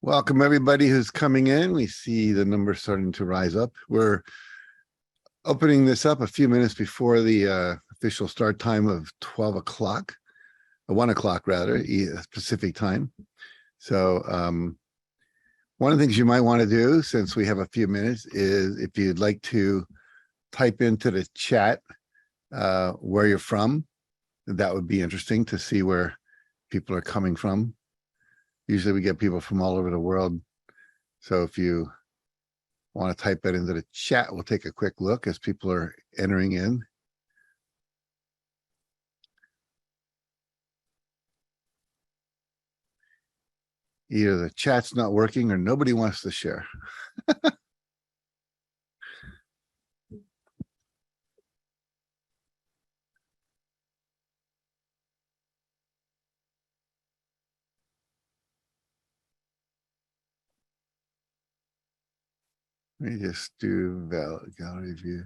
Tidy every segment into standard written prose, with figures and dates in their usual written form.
Welcome everybody who's coming in. We see the numbers starting to rise up. We're opening this up a few minutes before the official start time of 12 o'clock, 1 o'clock rather, Pacific time. So one of the things you might want to do, since we have a few minutes, is if you'd like to type into the chat where you're from, that would be interesting to see where people are coming from. Usually we get people from all over the world. So if you want to type that into the chat, we'll take a quick look as people are entering in. Either the chat's not working or nobody wants to share. Let me just do gallery view.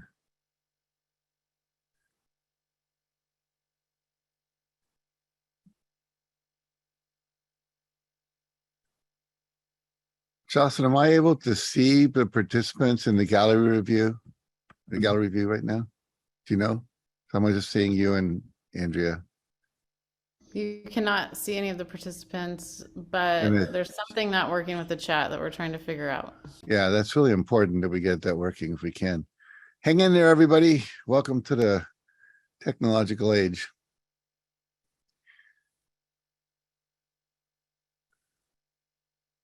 Jocelyn, am I able to see the participants in the gallery view right now? Do you know? Someone's just seeing you and Andrea. You cannot see any of the participants, but there's something not working with the chat that we're trying to figure out. Yeah, that's really important that we get that working if we can. Hang in there, everybody. Welcome to the technological age.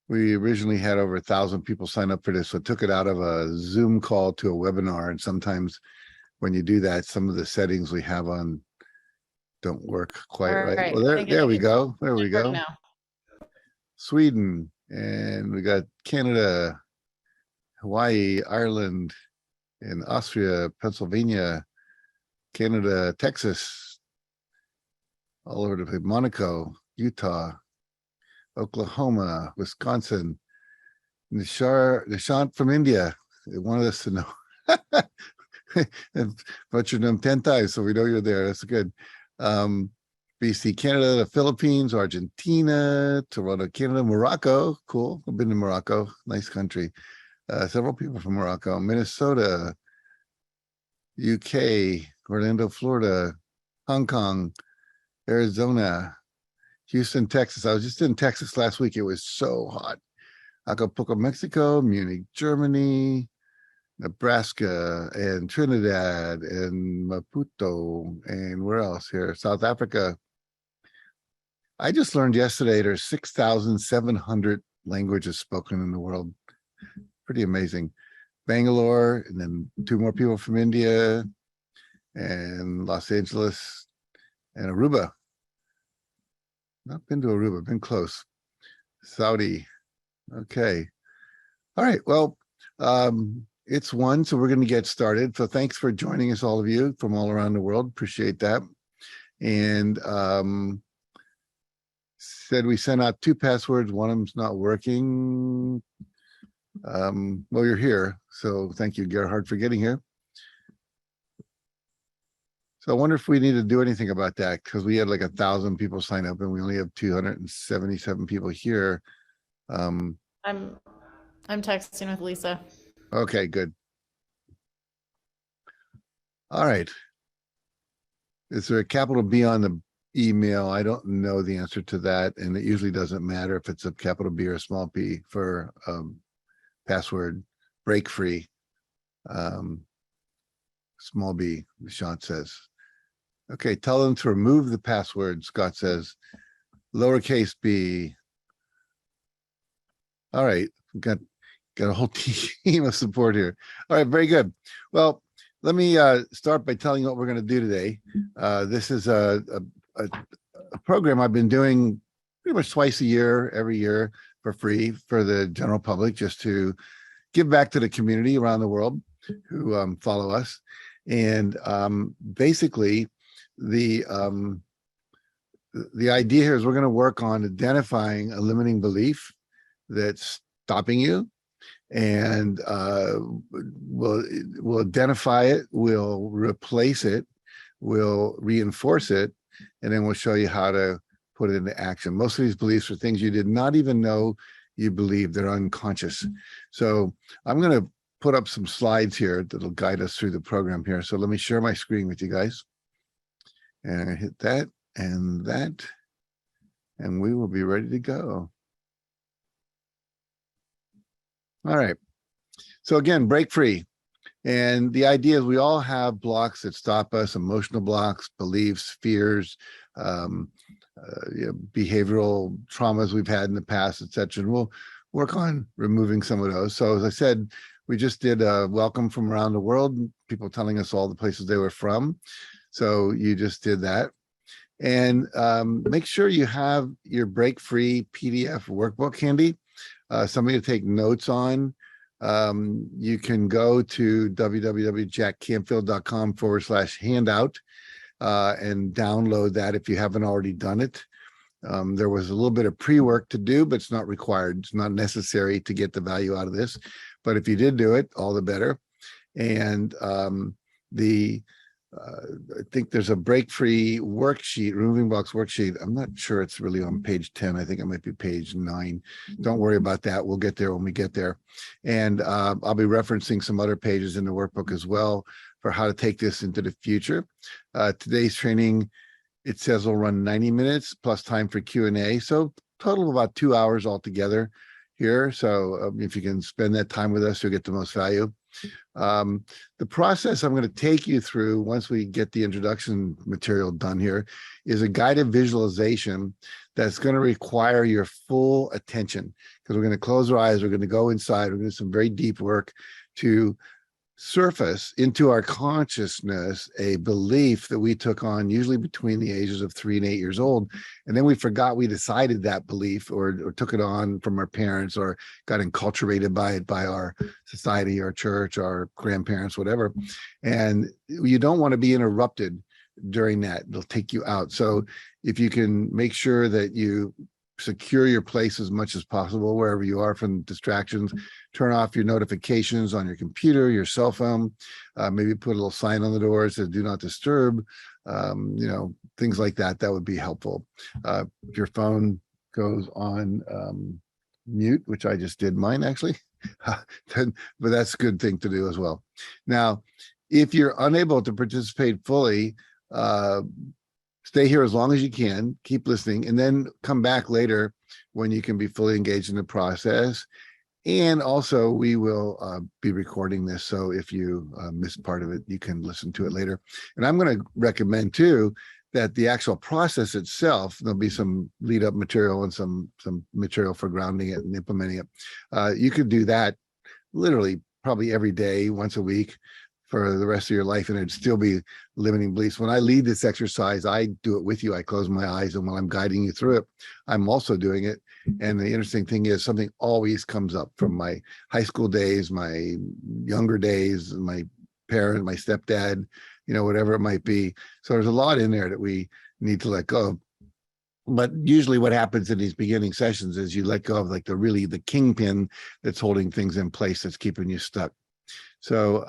We originally had over 1,000 people sign up for this, so took it out of a Zoom call to a webinar. And sometimes when you do that, some of the settings we have on don't work quite right. Well, there we go. There we go. Now. Sweden, and we got Canada, Hawaii, Ireland, and Austria, Pennsylvania, Canada, Texas, all over the place, Monaco, Utah, Oklahoma, Wisconsin, Nishant from India. They wanted us to know. But your name 10 times, so we know you're there. That's good. BC, Canada, the Philippines, Argentina, Toronto, Canada, Morocco. Cool. I've been to Morocco. Nice country. Several people from Morocco, Minnesota, UK, Orlando, Florida, Hong Kong, Arizona, Houston, Texas. I was just in Texas last week. It was so hot. Acapulco, Mexico, Munich, Germany, Nebraska, and Trinidad, and Maputo, and where else here? South Africa. I just learned yesterday there's 6,700 languages spoken in the world. Pretty amazing. Bangalore, and then 2 more people from India, and Los Angeles, and Aruba. Not been to Aruba, been close. Saudi. Okay. All right. Well, it's 1, so we're going to get started. So thanks for joining us, all of you from all around the world. Appreciate that. And said we sent out 2 passwords. One of them's not working. Well, you're here. So thank you, Gerhard, for getting here. So I wonder if we need to do anything about that, because we had like 1,000 people sign up and we only have 277 people here. I'm texting with Lisa. Okay, good. All right. Is there a capital B on the email? I don't know the answer to that, and it usually doesn't matter if it's a capital B or a small p for password break free. Small b, Sean says. Okay, tell them to remove the password, Scott says. Lowercase b. All right, we've got a whole team of support here. All right, very good. Well, let me start by telling you what we're going to do today. This is a program I've been doing pretty much twice a year, every year, for free for the general public, just to give back to the community around the world who follow us. And basically, the idea here is we're going to work on identifying a limiting belief that's stopping you, and we'll identify it, we'll replace it, we'll reinforce it, and then we'll show you how to put it into action. Most of these beliefs are things you did not even know you believe. They're unconscious. So I'm going to put up some slides here that'll guide us through the program here. So let me share my screen with you guys. And I hit that, and we will be ready to go. All right. So again, break free. And the idea is we all have blocks that stop us, emotional blocks, beliefs, fears, behavioral traumas we've had in the past, etc. And we'll work on removing some of those. So as I said, we just did a welcome from around the world, people telling us all the places they were from. So you just did that. And make sure you have your break-free PDF workbook handy, something to take notes on. You can go to www.jackcanfield.com/handout and download that if you haven't already done it. There was a little bit of pre-work to do, but it's not required. It's not necessary to get the value out of this. But if you did do it, all the better. And I think there's a break-free worksheet, removing blocks worksheet. I'm not sure it's really on page 10. I think it might be page 9. Don't worry about that. We'll get there when we get there. And I'll be referencing some other pages in the workbook as well for how to take this into the future. Today's training, it says will run 90 minutes plus time for Q&A. So total of about 2 hours altogether here. So if you can spend that time with us, you'll get the most value. The process I'm going to take you through once we get the introduction material done here is a guided visualization that's going to require your full attention, because we're going to close our eyes. We're going to go inside. We're going to do some very deep work to surface into our consciousness a belief that we took on usually between the ages of 3 and 8 years old, and then we forgot we decided that belief or took it on from our parents or got enculturated by it by our society, our church, our grandparents, whatever. And you don't want to be interrupted during that. It'll take you out. So if you can make sure that you secure your place as much as possible wherever you are from distractions, turn off your notifications on your computer, your cell phone, maybe put a little sign on the doors that do not disturb, things like that. That would be helpful. Your phone goes on mute, which I just did mine actually, but that's a good thing to do as well. Now, if you're unable to participate fully, stay here as long as you can, keep listening, and then come back later when you can be fully engaged in the process. And also, we will be recording this, so if you missed part of it, you can listen to it later. And I'm going to recommend, too, that the actual process itself, there'll be some lead-up material and some material for grounding it and implementing it. You could do that literally probably every day, once a week, for the rest of your life, and it'd still be limiting beliefs. When I lead this exercise, I do it with you. I close my eyes, and while I'm guiding you through it, I'm also doing it. And the interesting thing is something always comes up from my high school days, my younger days, my parent, my stepdad, whatever it might be. So there's a lot in there that we need to let go of. But usually what happens in these beginning sessions is you let go of the kingpin that's holding things in place, that's keeping you stuck. So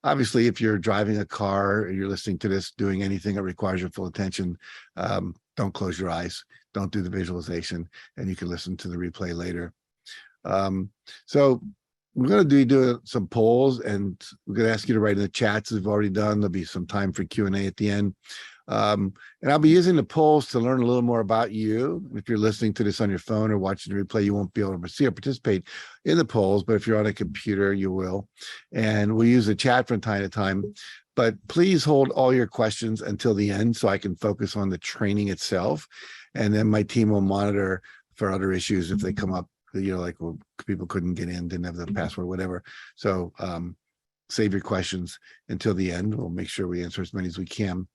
obviously, if you're driving a car or you're listening to this, doing anything that requires your full attention, don't close your eyes, don't do the visualization, and you can listen to the replay later. So we're going to do some polls, and we're going to ask you to write in the chats as we've already done. There'll be some time for Q&A at the end. And I'll be using the polls to learn a little more about you. If you're listening to this on your phone or watching the replay, you won't be able to see or participate in the polls, but if you're on a computer, you will. And we'll use the chat from time to time. But please hold all your questions until the end so I can focus on the training itself. And then my team will monitor for other issues if they come up, people couldn't get in, didn't have the password, whatever. So save your questions until the end. We'll make sure we answer as many as we can.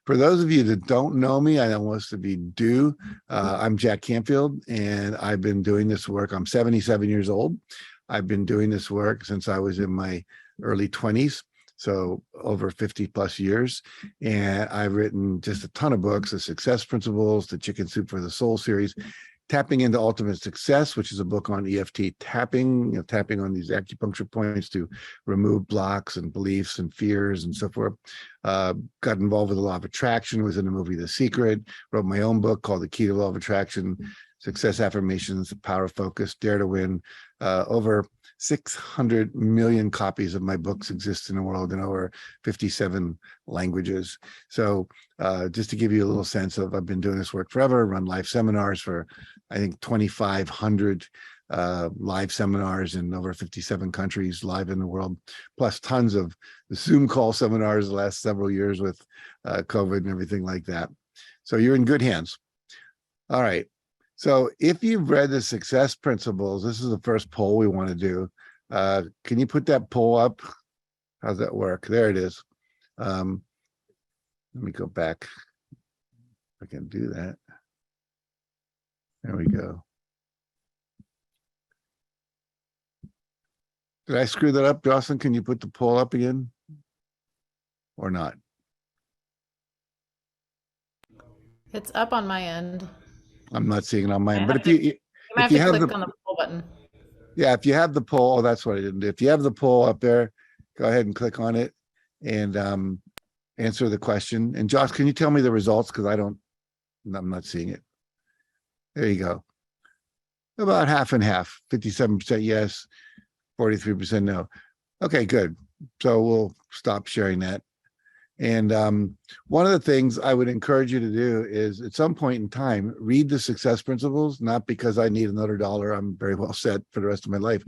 For those of you that don't know me, I don't want us to be due. I'm Jack Canfield, and I've been doing this work. I'm 77 years old. I've been doing this work since I was in my early 20s, so over 50 plus years. And I've written just a ton of books, The Success Principles, the Chicken Soup for the Soul series, Tapping into Ultimate Success, which is a book on EFT tapping, tapping on these acupuncture points to remove blocks and beliefs and fears and so forth. Got involved with the law of attraction, was in the movie The Secret, wrote my own book called The Key to Law of Attraction, success affirmations, power of focus, dare to win. Over 600 million copies of my books exist in the world in over 57 languages. So just to give you a little sense of, I've been doing this work forever, run live seminars for, I think, 2,500 live seminars in over 57 countries live in the world, plus tons of Zoom call seminars the last several years with COVID and everything like that. So you're in good hands. All right. So if you've read the success principles, this is the first poll we want to do. Can you put that poll up? How's that work? There it is. Let me go back. I can do that. There we go. Did I screw that up, Jocelyn? Can you put the poll up again? Or not? It's up on my end. I'm not seeing it on mine. But you might have to click on the poll button. Yeah, if you have the poll, that's what I didn't do. If you have the poll up there, go ahead and click on it and answer the question. And Josh, can you tell me the results? Because I'm not seeing it. There you go. About half and half, 57% yes, 43% no. Okay, good. So we'll stop sharing that. And one of the things I would encourage you to do is at some point in time, read the success principles, not because I need another dollar. I'm very well set for the rest of my life.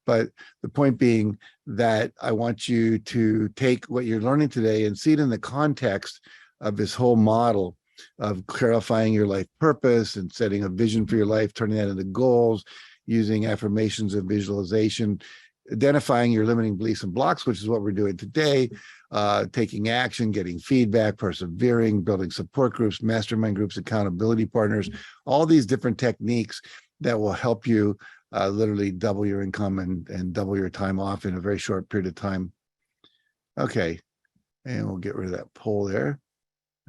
But the point being that I want you to take what you're learning today and see it in the context of this whole model of clarifying your life purpose and setting a vision for your life, turning that into goals, using affirmations and visualization, identifying your limiting beliefs and blocks, which is what we're doing today, taking action, getting feedback, persevering, building support groups, mastermind groups, accountability partners, all these different techniques that will help you literally double your income and double your time off in a very short period of time. Okay, and we'll get rid of that poll there.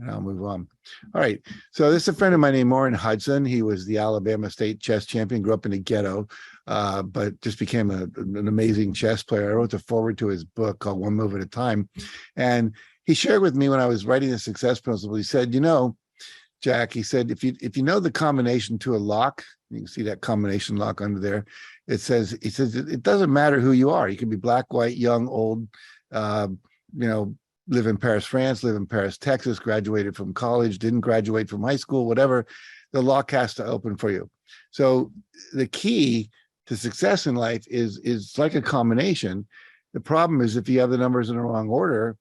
And I'll move on. All right. So this is a friend of mine named Warren Hudson. He was the Alabama State chess champion, grew up in the ghetto, but just became an amazing chess player. I wrote the foreword to his book called One Move at a Time. And he shared with me when I was writing the success principle, he said, you know, Jack, he said, if you know the combination to a lock, you can see that combination lock under there. He says, it doesn't matter who you are. You can be black, white, young, old, live in Paris, France, live in Paris, Texas, graduated from college, didn't graduate from high school, whatever, the lock has to open for you. So the key to success in life is like a combination. The problem is if you have the numbers in the wrong order,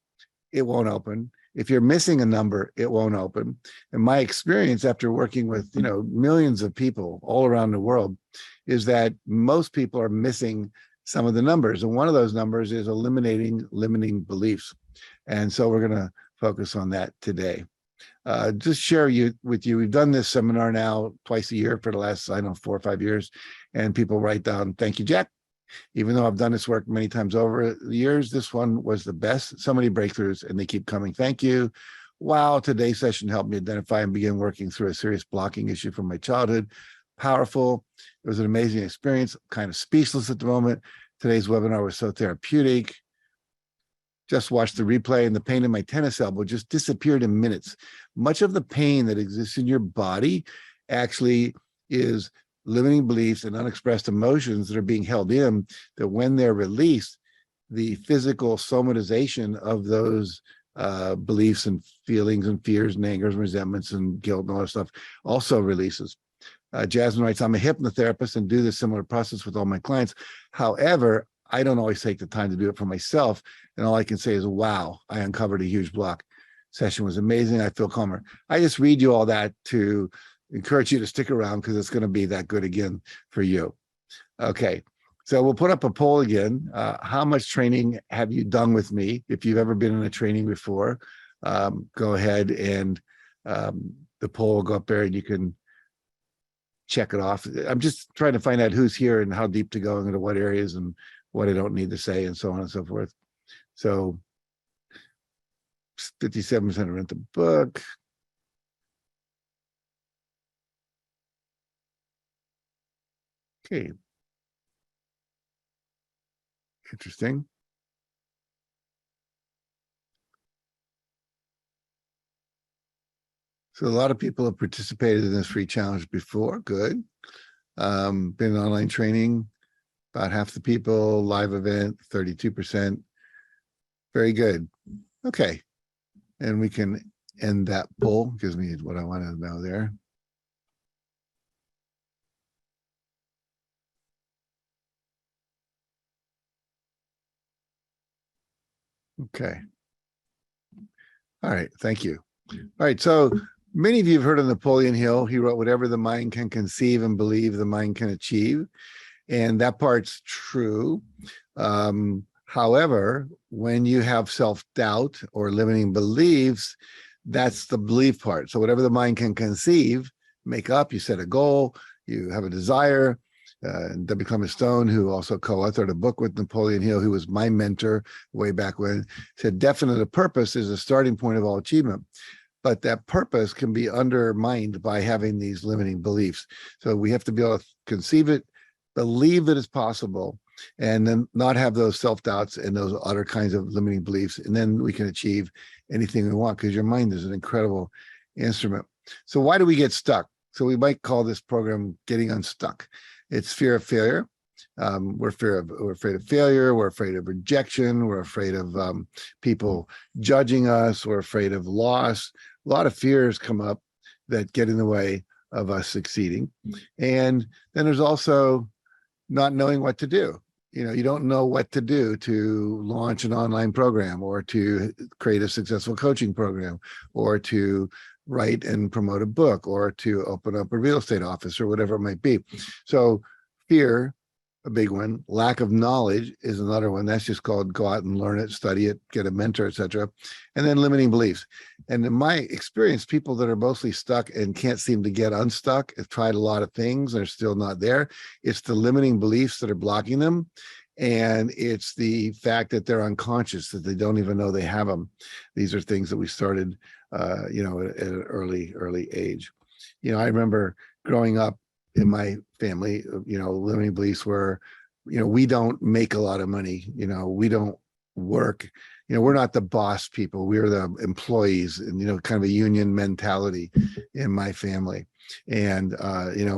it won't open. If you're missing a number, it won't open. And my experience after working with, millions of people all around the world is that most people are missing some of the numbers. And one of those numbers is eliminating limiting beliefs. And so we're going to focus on that today. Just share with you, we've done this seminar now twice a year for the last, 4 or 5 years. And people write down, thank you, Jack. Even though I've done this work many times over the years, this one was the best. So many breakthroughs, and they keep coming. Thank you. Wow, today's session helped me identify and begin working through a serious blocking issue from my childhood. Powerful. It was an amazing experience. Kind of speechless at the moment. Today's webinar was so therapeutic. Just watched the replay and the pain in my tennis elbow just disappeared in minutes. Much of the pain that exists in your body actually is limiting beliefs and unexpressed emotions that are being held in, that when they're released, the physical somatization of those beliefs and feelings and fears and angers and resentments and guilt and all that stuff also releases. Jasmine writes, I'm a hypnotherapist and do this similar process with all my clients. However, I don't always take the time to do it for myself. And all I can say is, wow, I uncovered a huge block. Session was amazing. I feel calmer. I just read you all that to encourage you to stick around because it's going to be that good again for you. Okay. So we'll put up a poll again. How much training have you done with me? If you've ever been in a training before, go ahead and the poll will go up there and you can check it off. I'm just trying to find out who's here and how deep to go into what areas and what I don't need to say and so on and so forth. So 57% rent the book. Okay. Interesting. So a lot of people have participated in this free challenge before. Good. Been in online training, about half the people, live event, 32%. Very good. Okay. And we can end that poll. Gives me what I want to know there. Okay. All right. Thank you. All right. So many of you have heard of Napoleon Hill. He wrote, "Whatever the mind can conceive and believe, the mind can achieve." And that part's true. However, when you have self-doubt or limiting beliefs, that's the belief part. So whatever the mind can conceive, make up, you set a goal, you have a desire. W. Clement Stone, who also co-authored a book with Napoleon Hill, who was my mentor way back when, said definite purpose is a starting point of all achievement. But that purpose can be undermined by having these limiting beliefs. So we have to be able to conceive it, believe that it's possible, and then not have those self-doubts and those other kinds of limiting beliefs. And then we can achieve anything we want, because your mind is an incredible instrument. So why do we get stuck? So we might call this program Getting Unstuck. It's fear of failure. We're afraid of failure. We're afraid of rejection. We're afraid of people judging us. We're afraid of loss. A lot of fears come up that get in the way of us succeeding. And then there's also not knowing what to do. You don't know what to do to launch an online program, or to create a successful coaching program, or to write and promote a book, or to open up a real estate office, or whatever it might be. So fear, a big one. Lack of knowledge is another one. That's just called go out and learn it, study it, get a mentor, etc. And then limiting beliefs. And in my experience, people that are mostly stuck and can't seem to get unstuck have tried a lot of things. They're still not there. It's the limiting beliefs that are blocking them. And it's the fact that they're unconscious, that they don't even know they have them. These are things that we started, at an early age. I remember growing up in my family, limiting beliefs were, we don't make a lot of money. We don't work. We're not the boss people. We're the employees, and, kind of a union mentality in my family. And,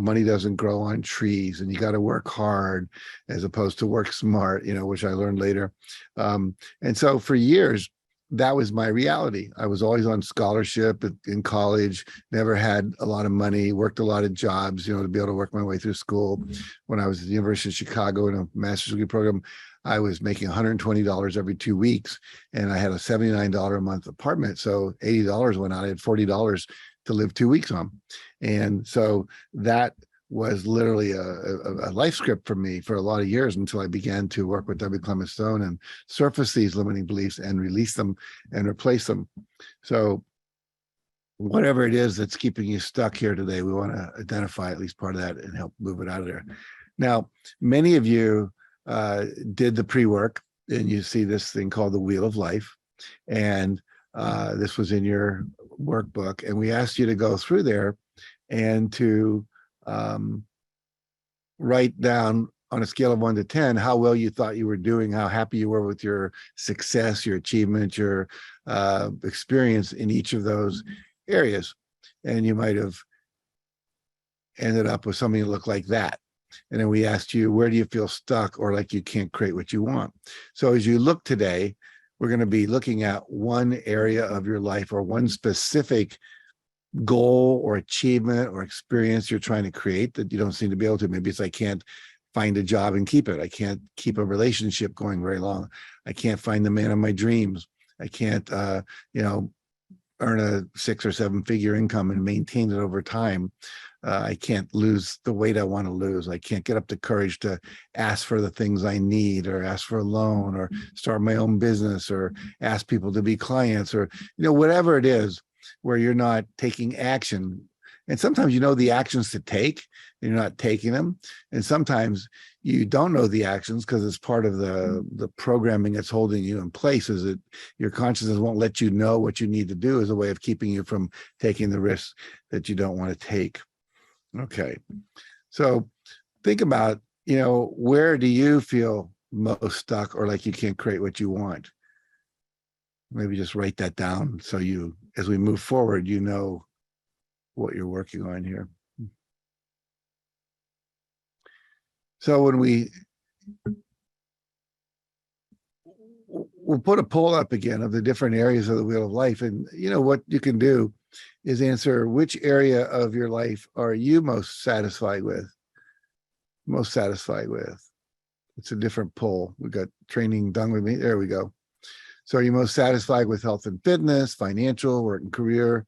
money doesn't grow on trees, and you got to work hard as opposed to work smart, which I learned later. And so for years, that was my reality. I was always on scholarship in college, never had a lot of money, worked a lot of jobs, to be able to work my way through school. When I was at the University of Chicago in a master's degree program, I was making $120 every 2 weeks, and I had a $79 a month apartment. So $80 went out. I had $40 to live 2 weeks on. And so that was literally a life script for me for a lot of years, until I began to work with W. Clement Stone and surface these limiting beliefs and release them and replace them. So whatever it is that's keeping you stuck here today, we want to identify at least part of that and help move it out of there. Now, many of you did the pre-work, and you see this thing called the Wheel of Life. And this was in your workbook. And we asked you to go through there and to write down on a scale of 1 to 10 how well you thought you were doing, how happy you were with your success, your achievement, your experience in each of those areas. And you might have ended up with something that looked like that. And then we asked you, where do you feel stuck or like you can't create what you want? So as you look today, we're going to be looking at one area of your life, or one specific goal or achievement or experience you're trying to create that you don't seem to be able to. Maybe it's, I can't find a job and keep it. I can't keep a relationship going very long. I can't find the man of my dreams. I can't, earn a 6 or 7 figure income and maintain it over time. I can't lose the weight I want to lose. I can't get up the courage to ask for the things I need, or ask for a loan, or start my own business, or ask people to be clients, or, whatever it is where you're not taking action. And sometimes you know the actions to take, and you're not taking them. And sometimes you don't know the actions because it's part of the programming that's holding you in place, is that your consciousness won't let you know what you need to do, as a way of keeping you from taking the risks that you don't want to take. Okay. So think about, where do you feel most stuck, or like you can't create what you want? Maybe just write that down, so as we move forward, what you're working on here. So when we'll put a poll up again of the different areas of the wheel of life, and what you can do is answer which area of your life are you most satisfied with. It's a different poll. We got training done with me. There we go. So are you most satisfied with health and fitness, financial, work and career,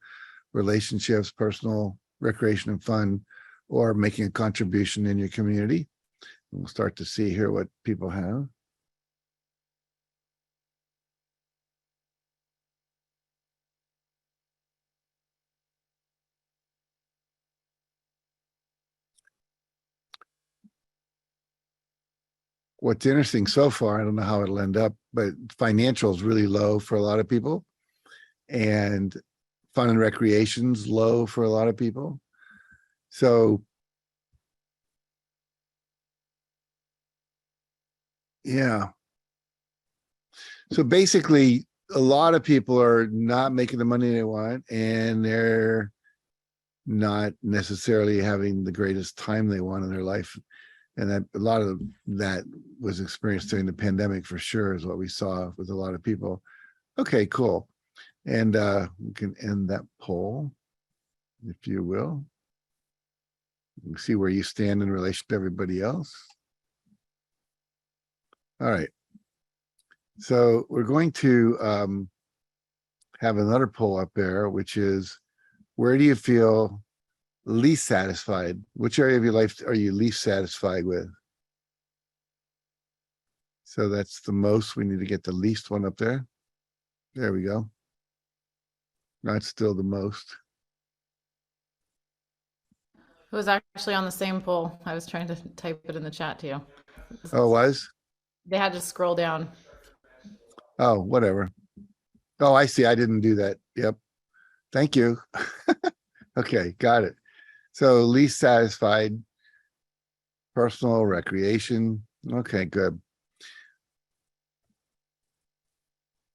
relationships, personal, recreation and fun, or making a contribution in your community? We'll start to see here what people have. What's interesting so far, I don't know how it'll end up, but financial is really low for a lot of people, and fun and recreation's low for a lot of people. So yeah. So basically, a lot of people are not making the money they want, and they're not necessarily having the greatest time they want in their life. And that a lot of that was experienced during the pandemic for sure, is what we saw with a lot of people. Okay, cool. And we can end that poll, if you will. You can see where you stand in relation to everybody else. All right. So we're going to have another poll up there, which is, where do you feel least satisfied? Which area of your life are you least satisfied with? So that's the most. We need to get the least one up there. There we go. That's still the most. It was actually on the same poll. I was trying to type it in the chat to you. Oh, it was? They had to scroll down. Oh, whatever. Oh, I see. I didn't do that. Yep. Thank you. Okay, got it. So least satisfied, personal, recreation. Okay, good.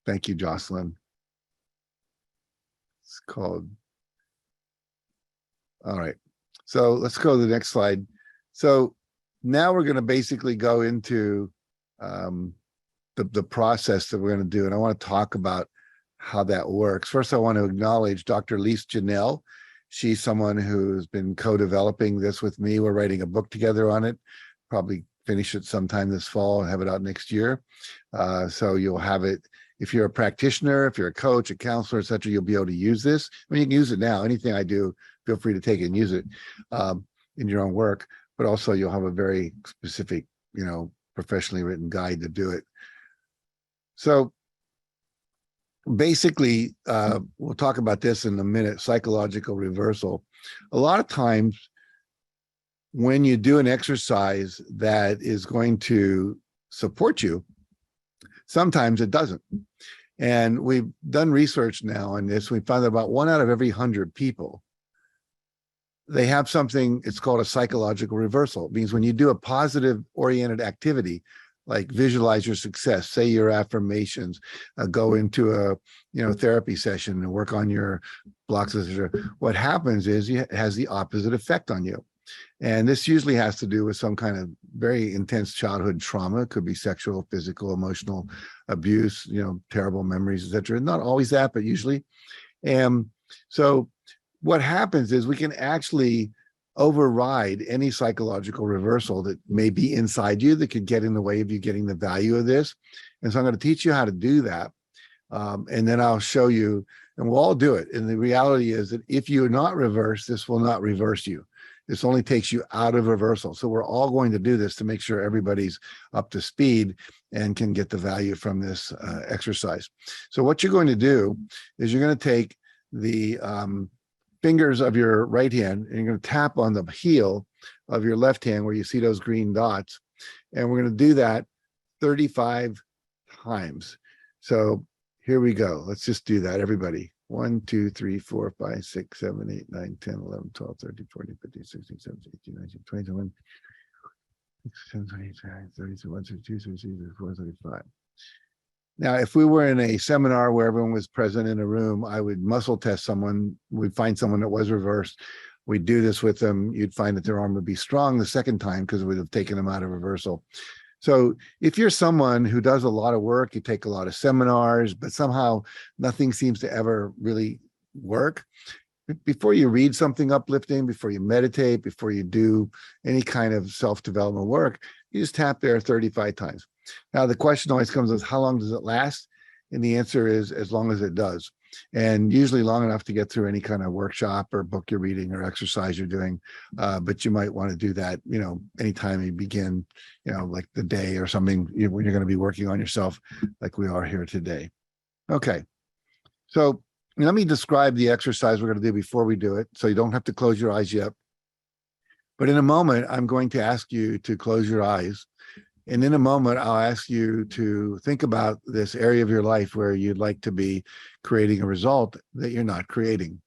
Thank you, Jocelyn. It's called. All right. So let's go to the next slide. So now we're going to basically go into the process that we're going to do. And I want to talk about how that works. First, I want to acknowledge Dr. Lise Janelle. She's someone who's been co-developing this with me. We're writing a book together on it, probably finish it sometime this fall and have it out next year. So you'll have it. If you're a practitioner, if you're a coach, a counselor, et cetera, you'll be able to use this. I mean, you can use it now. Anything I do, feel free to take it and use it in your own work, but also you'll have a very specific, professionally written guide to do it. So basically, we'll talk about this in a minute, psychological reversal. A lot of times when you do an exercise that is going to support you, sometimes it doesn't. And we've done research now on this. We found that about 1 out of every 100 people, they have something, it's called a psychological reversal. It means when you do a positive oriented activity, like visualize your success, say your affirmations, go into a therapy session and work on your blocks. What happens is it has the opposite effect on you. And this usually has to do with some kind of very intense childhood trauma. It could be sexual, physical, emotional abuse, terrible memories, etc. Not always that, but usually. And so what happens is we can actually override any psychological reversal that may be inside you that could get in the way of you getting the value of this. And so I'm going to teach you how to do that. And then I'll show you, and we'll all do it. And the reality is that if you're not reversed, this will not reverse you. This only takes you out of reversal. So we're all going to do this to make sure everybody's up to speed and can get the value from this exercise. So what you're going to do is you're going to take the fingers of your right hand and you're going to tap on the heel of your left hand where you see those green dots. And we're going to do that 35 times. So here we go. Let's just do that, everybody. 1, 2, 3, 4, 5, 6, 7, 8, 9, 10, 11, 12, 13, 14, 15, 16, 17, 18, 19, 20, 21, 22, 23, 24, 35. Now, if we were in a seminar where everyone was present in a room, I would muscle test someone. We'd find someone that was reversed. We'd do this with them. You'd find that their arm would be strong the second time because it would have taken them out of reversal. So if you're someone who does a lot of work, you take a lot of seminars, but somehow nothing seems to ever really work, before you read something uplifting, before you meditate, before you do any kind of self-development work, you just tap there 35 times. Now, the question always comes is, how long does it last? And the answer is as long as it does. And usually long enough to get through any kind of workshop or book you're reading or exercise you're doing. But you might want to do that, anytime you begin, like the day or something, when you're going to be working on yourself, like we are here today. Okay. So let me describe the exercise we're going to do before we do it, so you don't have to close your eyes yet. But in a moment, I'm going to ask you to close your eyes. And in a moment, I'll ask you to think about this area of your life where you'd like to be creating a result that you're not creating.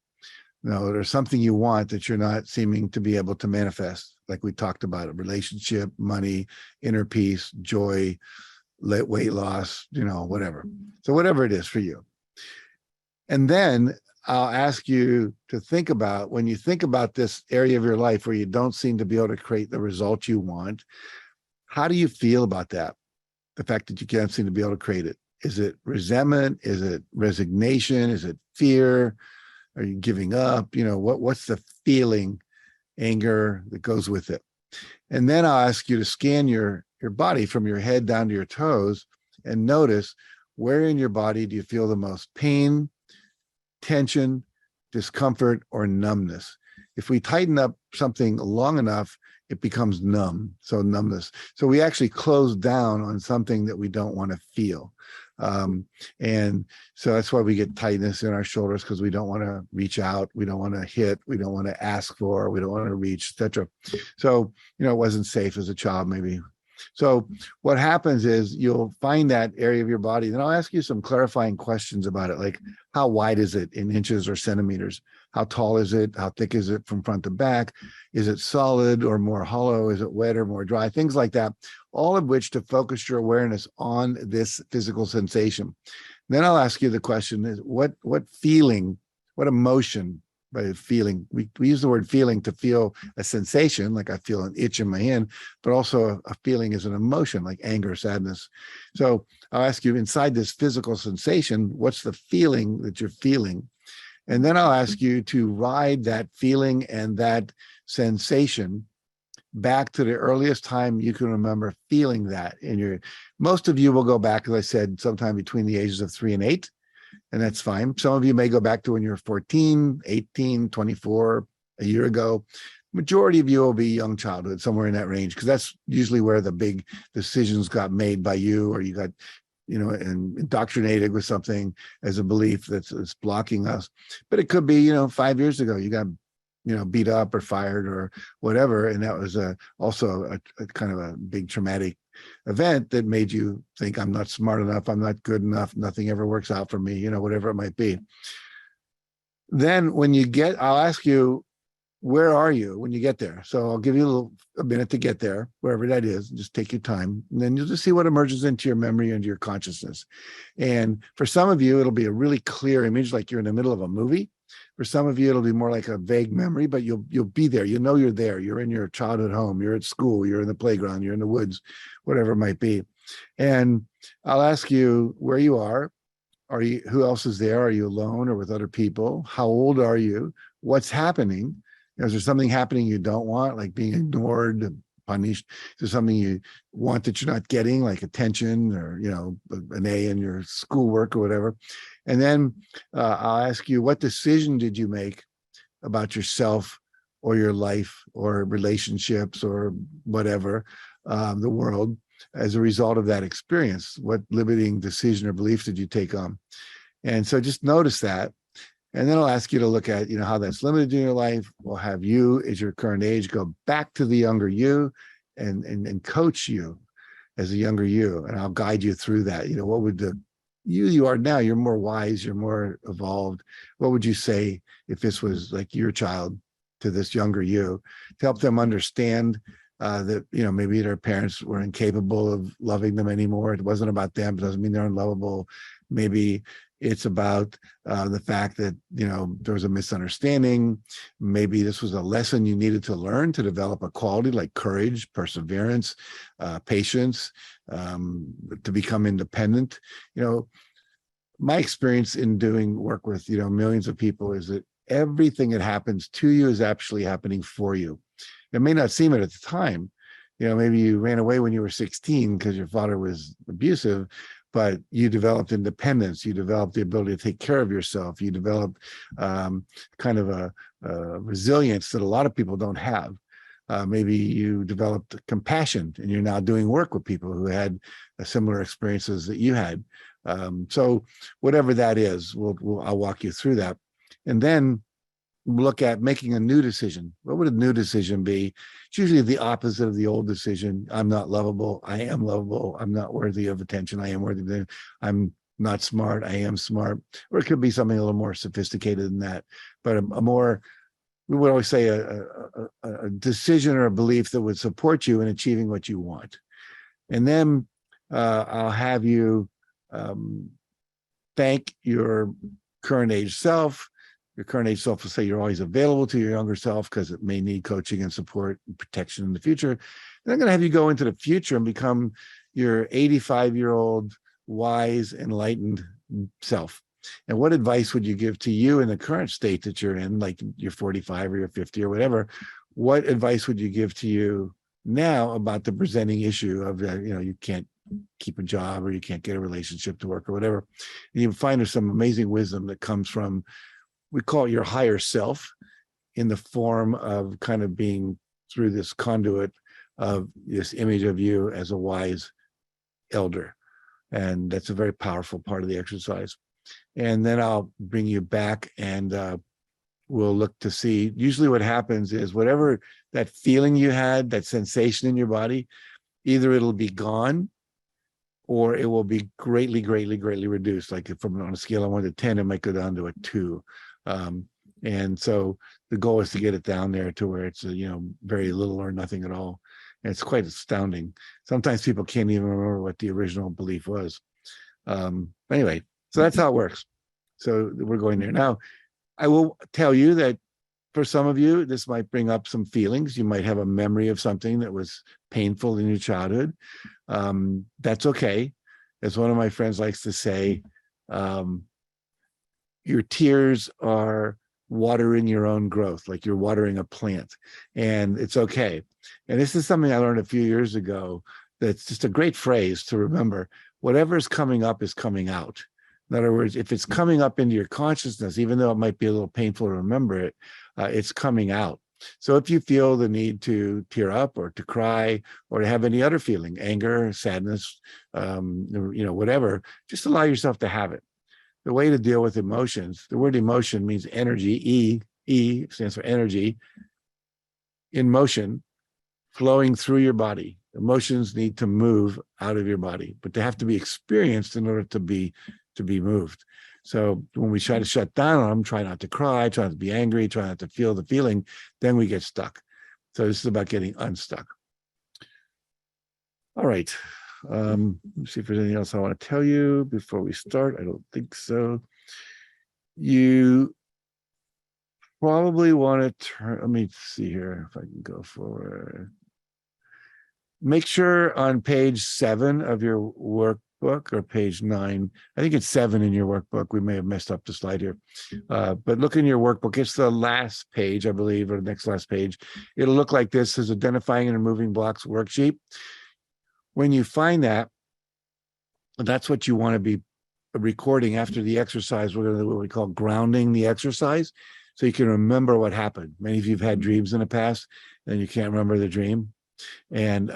There's something you want that you're not seeming to be able to manifest, like we talked about, a relationship, money, inner peace, joy, weight loss, whatever. So whatever it is for you. And then I'll ask you to think about, when you think about this area of your life where you don't seem to be able to create the result you want, how do you feel about that? The fact that you can't seem to be able to create it. Is it resentment? Is it resignation? Is it fear? Are you giving up? What's the feeling, anger that goes with it? And then I'll ask you to scan your body from your head down to your toes and notice, where in your body do you feel the most pain, tension, discomfort, or numbness? If we tighten up something long enough, it becomes numb. So numbness. So we actually close down on something that we don't want to feel. And so that's why we get tightness in our shoulders, because we don't want to reach out. We don't want to hit. We don't want to ask for. We don't want to reach, etc. So, it wasn't safe as a child, maybe. So what happens is you'll find that area of your body. Then I'll ask you some clarifying questions about it, like how wide is it in inches or centimeters? How tall is it? How thick is it from front to back? Is it solid or more hollow? Is it wet or more dry? Things like that, all of which to focus your awareness on this physical sensation. Then I'll ask you the question is, what feeling, what emotion, by feeling, we use the word feeling to feel a sensation, like I feel an itch in my hand, but also a feeling is an emotion, like anger, sadness. So I'll ask you, inside this physical sensation, what's the feeling that you're feeling? And then I'll ask you to ride that feeling and that sensation back to the earliest time you can remember feeling that most of you will go back, as I said, sometime between the ages of 3 and 8. And that's fine. Some of you may go back to when you're 14, 18, 24, a year ago. Majority of you will be young childhood, somewhere in that range, because that's usually where the big decisions got made by you, or you got, and indoctrinated with something as a belief that's blocking us. But it could be, 5 years ago, you got, beat up or fired or whatever. And that was also a kind of a big traumatic event that made you think, I'm not smart enough, I'm not good enough, nothing ever works out for me, whatever it might be. Then when I'll ask you, where are you when you get there? So I'll give you a minute to get there, wherever that is, and just take your time. And then you'll just see what emerges into your memory and your consciousness. And for some of you, it'll be a really clear image, like you're in the middle of a movie. For some of you, it'll be more like a vague memory, but you'll be there. You're there. You're in your childhood home. You're at school. You're in the playground. You're in the woods, whatever it might be. And I'll ask you where you are. Who else is there? Are you alone or with other people? How old are you? What's happening? Is there something happening you don't want, like being ignored, punished? Is there something you want that you're not getting, like attention or, an A in your schoolwork or whatever? And then I'll ask you, what decision did you make about yourself or your life or relationships or whatever, the world, as a result of that experience? What limiting decision or belief did you take on? And so just notice that. And then I'll ask you to look at, how that's limited in your life. We'll have you, as your current age, go back to the younger you and coach you as a younger you. And I'll guide you through that. What would the you are now? You're more wise, you're more evolved. What would you say if this was like your child to this younger you, to help them understand that, maybe their parents were incapable of loving them anymore. It wasn't about them. It doesn't mean they're unlovable. Maybe it's about the fact that, there was a misunderstanding. Maybe this was a lesson you needed to learn to develop a quality like courage, perseverance, patience, to become independent. My experience in doing work with, millions of people is that everything that happens to you is actually happening for you. It may not seem it at the time. Maybe you ran away when you were 16 because your father was abusive, but you developed independence. You developed the ability to take care of yourself. You developed kind of a resilience that a lot of people don't have. Maybe you developed compassion and you're now doing work with people who had similar experiences that you had. So whatever that is, I'll walk you through that. And then look at making a new decision. What would a new decision be? It's usually the opposite of the old decision. I'm not lovable. I am lovable. I'm not worthy of attention. I am worthy of it. I'm not smart. I am smart. Or it could be something a little more sophisticated than that. But a more, we would always say a decision or a belief that would support you in achieving what you want. And then I'll have you thank your current age self. Your current age self will say you're always available to your younger self because it may need coaching and support and protection in the future. And I'm going to have you go into the future and become your 85-year-old wise, enlightened self. And what advice would you give to you in the current state that you're in, like you're 45 or you're 50 or whatever? What advice would you give to you now about the presenting issue of, you can't keep a job or you can't get a relationship to work or whatever? And you find there's some amazing wisdom that comes from, we call it your higher self, in the form of kind of being through this conduit of this image of you as a wise elder. And that's a very powerful part of the exercise. And then I'll bring you back and we'll look to see, usually what happens is whatever that feeling you had, that sensation in your body, either it'll be gone or it will be greatly, greatly, greatly reduced. Like from on a scale of 1 to 10, it might go down to a 2. And so the goal is to get it down there to where it's, very little or nothing at all. And it's quite astounding. Sometimes people can't even remember what the original belief was. Anyway, so that's how it works. So we're going there. Now, I will tell you that for some of you, this might bring up some feelings. You might have a memory of something that was painful in your childhood. That's okay. As one of my friends likes to say, your tears are watering your own growth, like you're watering a plant, and it's okay. And this is something I learned a few years ago. That's just a great phrase to remember. Whatever is coming up is coming out. In other words, if it's coming up into your consciousness, even though it might be a little painful to remember it, it's coming out. So if you feel the need to tear up or to cry or to have any other feeling, anger, sadness, whatever, just allow yourself to have it. The way to deal with emotions, the word emotion means energy. E stands for energy, in motion, flowing through your body. Emotions need to move out of your body, but they have to be experienced in order to be moved. So when we try to shut down on them, try not to cry, try not to be angry, try not to feel the feeling, then we get stuck. So this is about getting unstuck. All right. Let's see if there's anything else I want to tell you before we start. I don't think so. You probably want to turn, let me see here if I can go forward. Make sure on page 7 of your workbook, or page 9, I think it's 7 in your workbook. We may have messed up the slide here. But look in your workbook. It's the last page, I believe, or the next last page. It'll look like this: is identifying and removing blocks worksheet. When you find that, that's what you want to be recording after the exercise. We're going to do what we call grounding the exercise, so you can remember what happened. Many of you have had dreams in the past and you can't remember the dream. And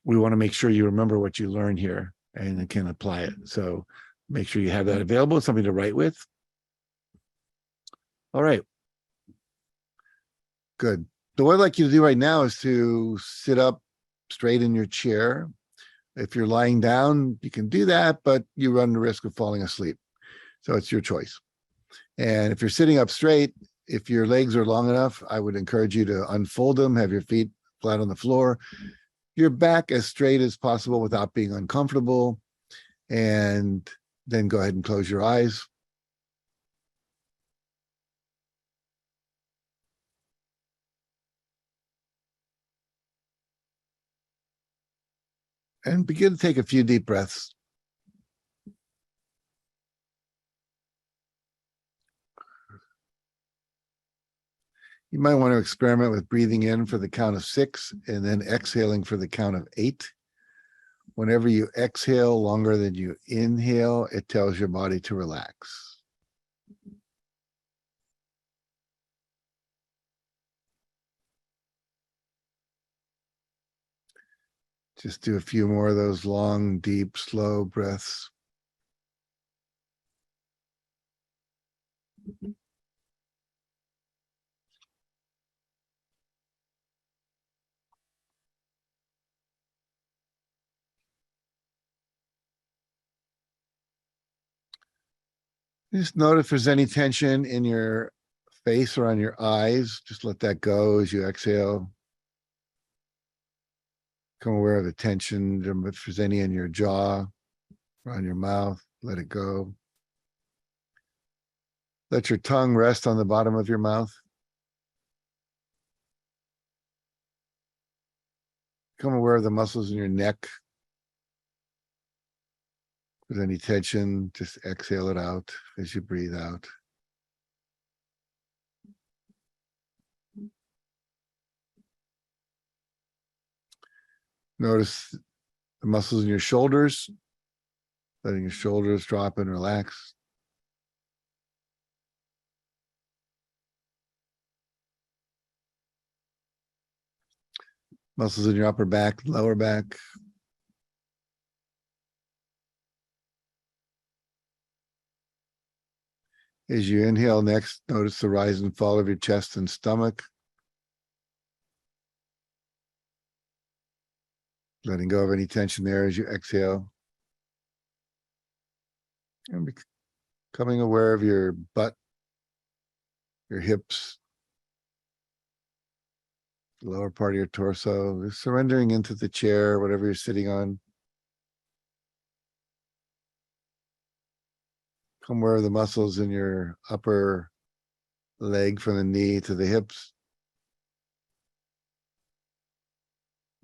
we want to make sure you remember what you learn here and can apply it. So make sure you have that available, something to write with. All right. Good. So what I'd like you to do right now is to sit up straight in your chair. If you're lying down, you can do that, but you run the risk of falling asleep. So it's your choice. And if you're sitting up straight, if your legs are long enough, I would encourage you to unfold them, have your feet flat on the floor. Your back as straight as possible without being uncomfortable. And then go ahead and close your eyes. And begin to take a few deep breaths. You might want to experiment with breathing in for the count of 6 and then exhaling for the count of 8. Whenever you exhale longer than you inhale, it tells your body to relax. Just do a few more of those long, deep, slow breaths. Just note if there's any tension in your face or on your eyes. Just let that go as you exhale. Become aware of the tension. If there's any in your jaw or on your mouth, let it go. Let your tongue rest on the bottom of your mouth. Become aware of the muscles in your neck. If there's any tension, just exhale it out as you breathe out. Notice the muscles in your shoulders, letting your shoulders drop and relax. Muscles in your upper back, lower back. As you inhale next, notice the rise and fall of your chest and stomach. Letting go of any tension there as you exhale. And becoming aware of your butt, your hips, the lower part of your torso, surrendering into the chair, whatever you're sitting on. Become aware of the muscles in your upper leg from the knee to the hips.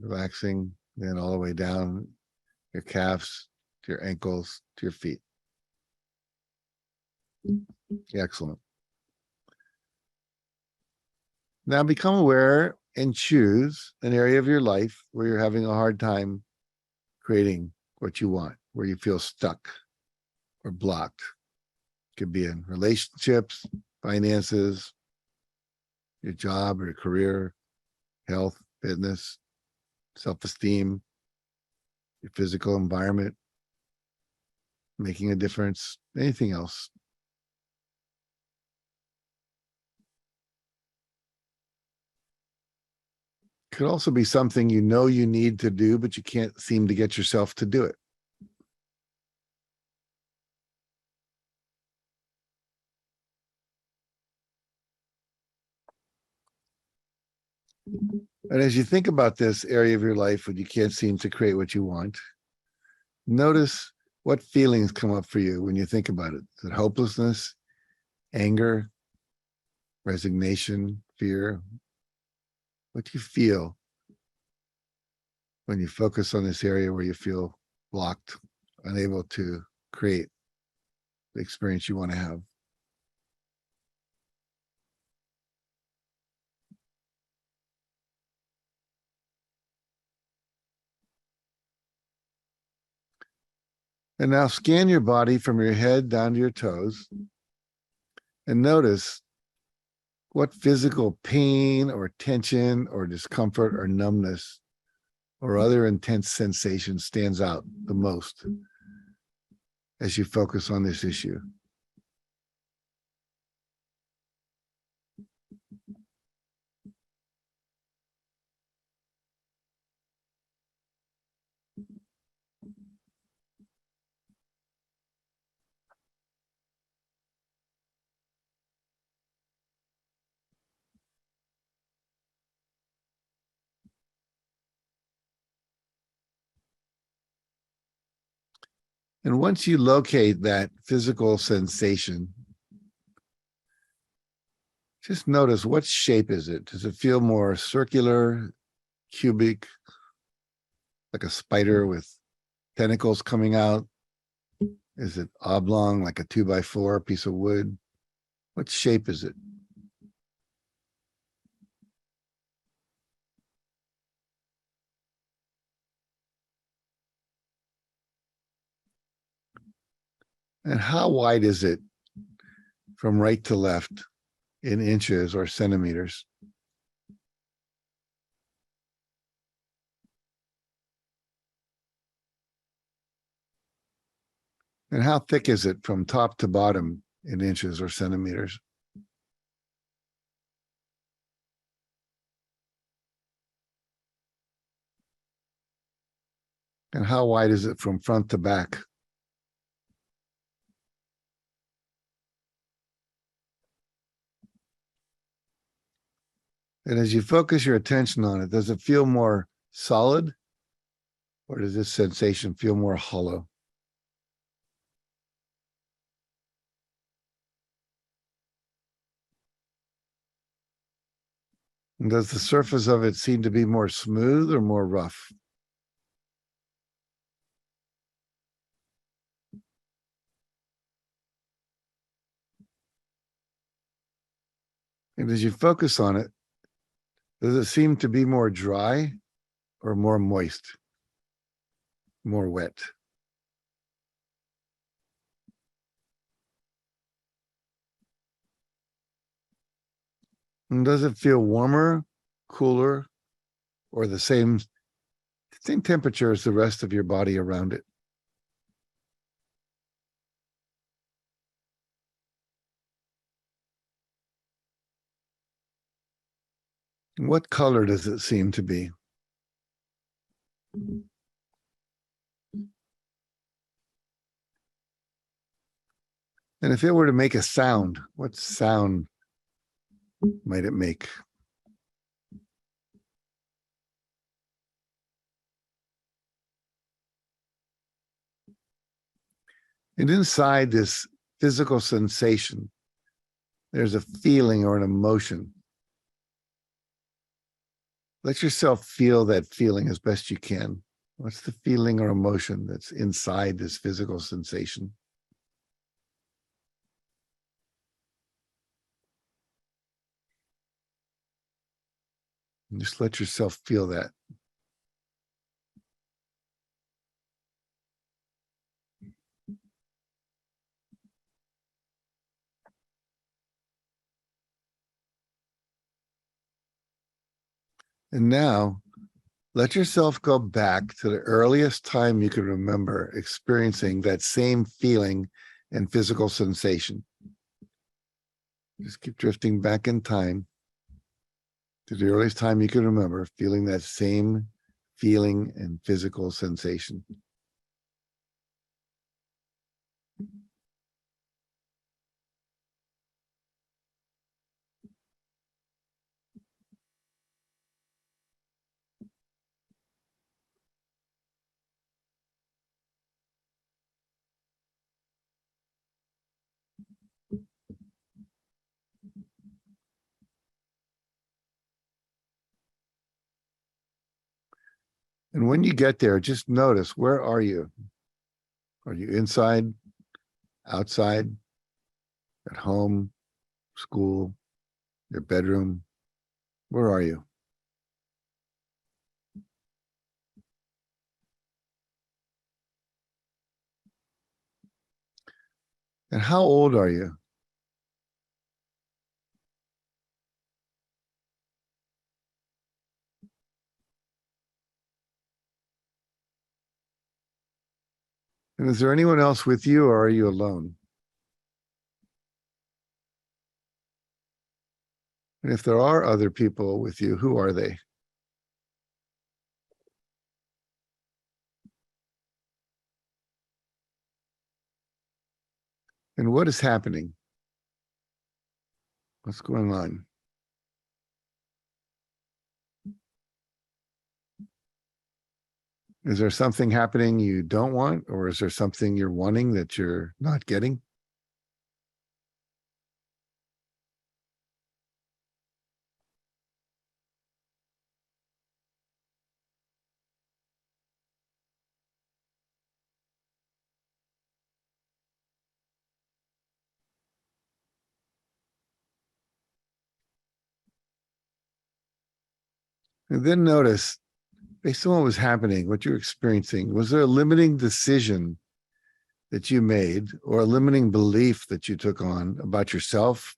Relaxing, then all the way down your calves, to your ankles, to your feet. Excellent. Now become aware and choose an area of your life where you're having a hard time creating what you want, where you feel stuck or blocked. It could be in relationships, finances, your job or your career, health, fitness, self-esteem, your physical environment, making a difference, anything else. Could also be something you know you need to do, but you can't seem to get yourself to do it. And as you think about this area of your life when you can't seem to create what you want, notice what feelings come up for you when you think about it. Is it hopelessness, anger, resignation, fear? What do you feel when you focus on this area where you feel blocked, unable to create the experience you want to have? And now scan your body from your head down to your toes and notice what physical pain or tension or discomfort or numbness or other intense sensation stands out the most as you focus on this issue. And once you locate that physical sensation, just notice, what shape is it? Does it feel more circular, cubic, like a spider with tentacles coming out? Is it oblong, like a 2x4 piece of wood? What shape is it? And how wide is it from right to left in inches or centimeters? And how thick is it from top to bottom in inches or centimeters? And how wide is it from front to back? And as you focus your attention on it, does it feel more solid, or does this sensation feel more hollow? And does the surface of it seem to be more smooth or more rough? And as you focus on it, does it seem to be more dry or more moist, more wet? And does it feel warmer, cooler, or the same temperature as the rest of your body around it? What color does it seem to be? And if it were to make a sound, what sound might it make? And inside this physical sensation, there's a feeling or an emotion. Let yourself feel that feeling as best you can. What's the feeling or emotion that's inside this physical sensation? And just let yourself feel that. And now, let yourself go back to the earliest time you can remember experiencing that same feeling and physical sensation. Just keep drifting back in time to the earliest time you can remember feeling that same feeling and physical sensation. And when you get there, just notice, where are you? Are you inside, outside, at home, school, your bedroom? Where are you? And how old are you? And is there anyone else with you, or are you alone? And if there are other people with you, who are they? And what is happening? What's going on? Is there something happening you don't want, or is there something you're wanting that you're not getting? And then notice, based on what was happening, what you're experiencing, was there a limiting decision that you made or a limiting belief that you took on about yourself,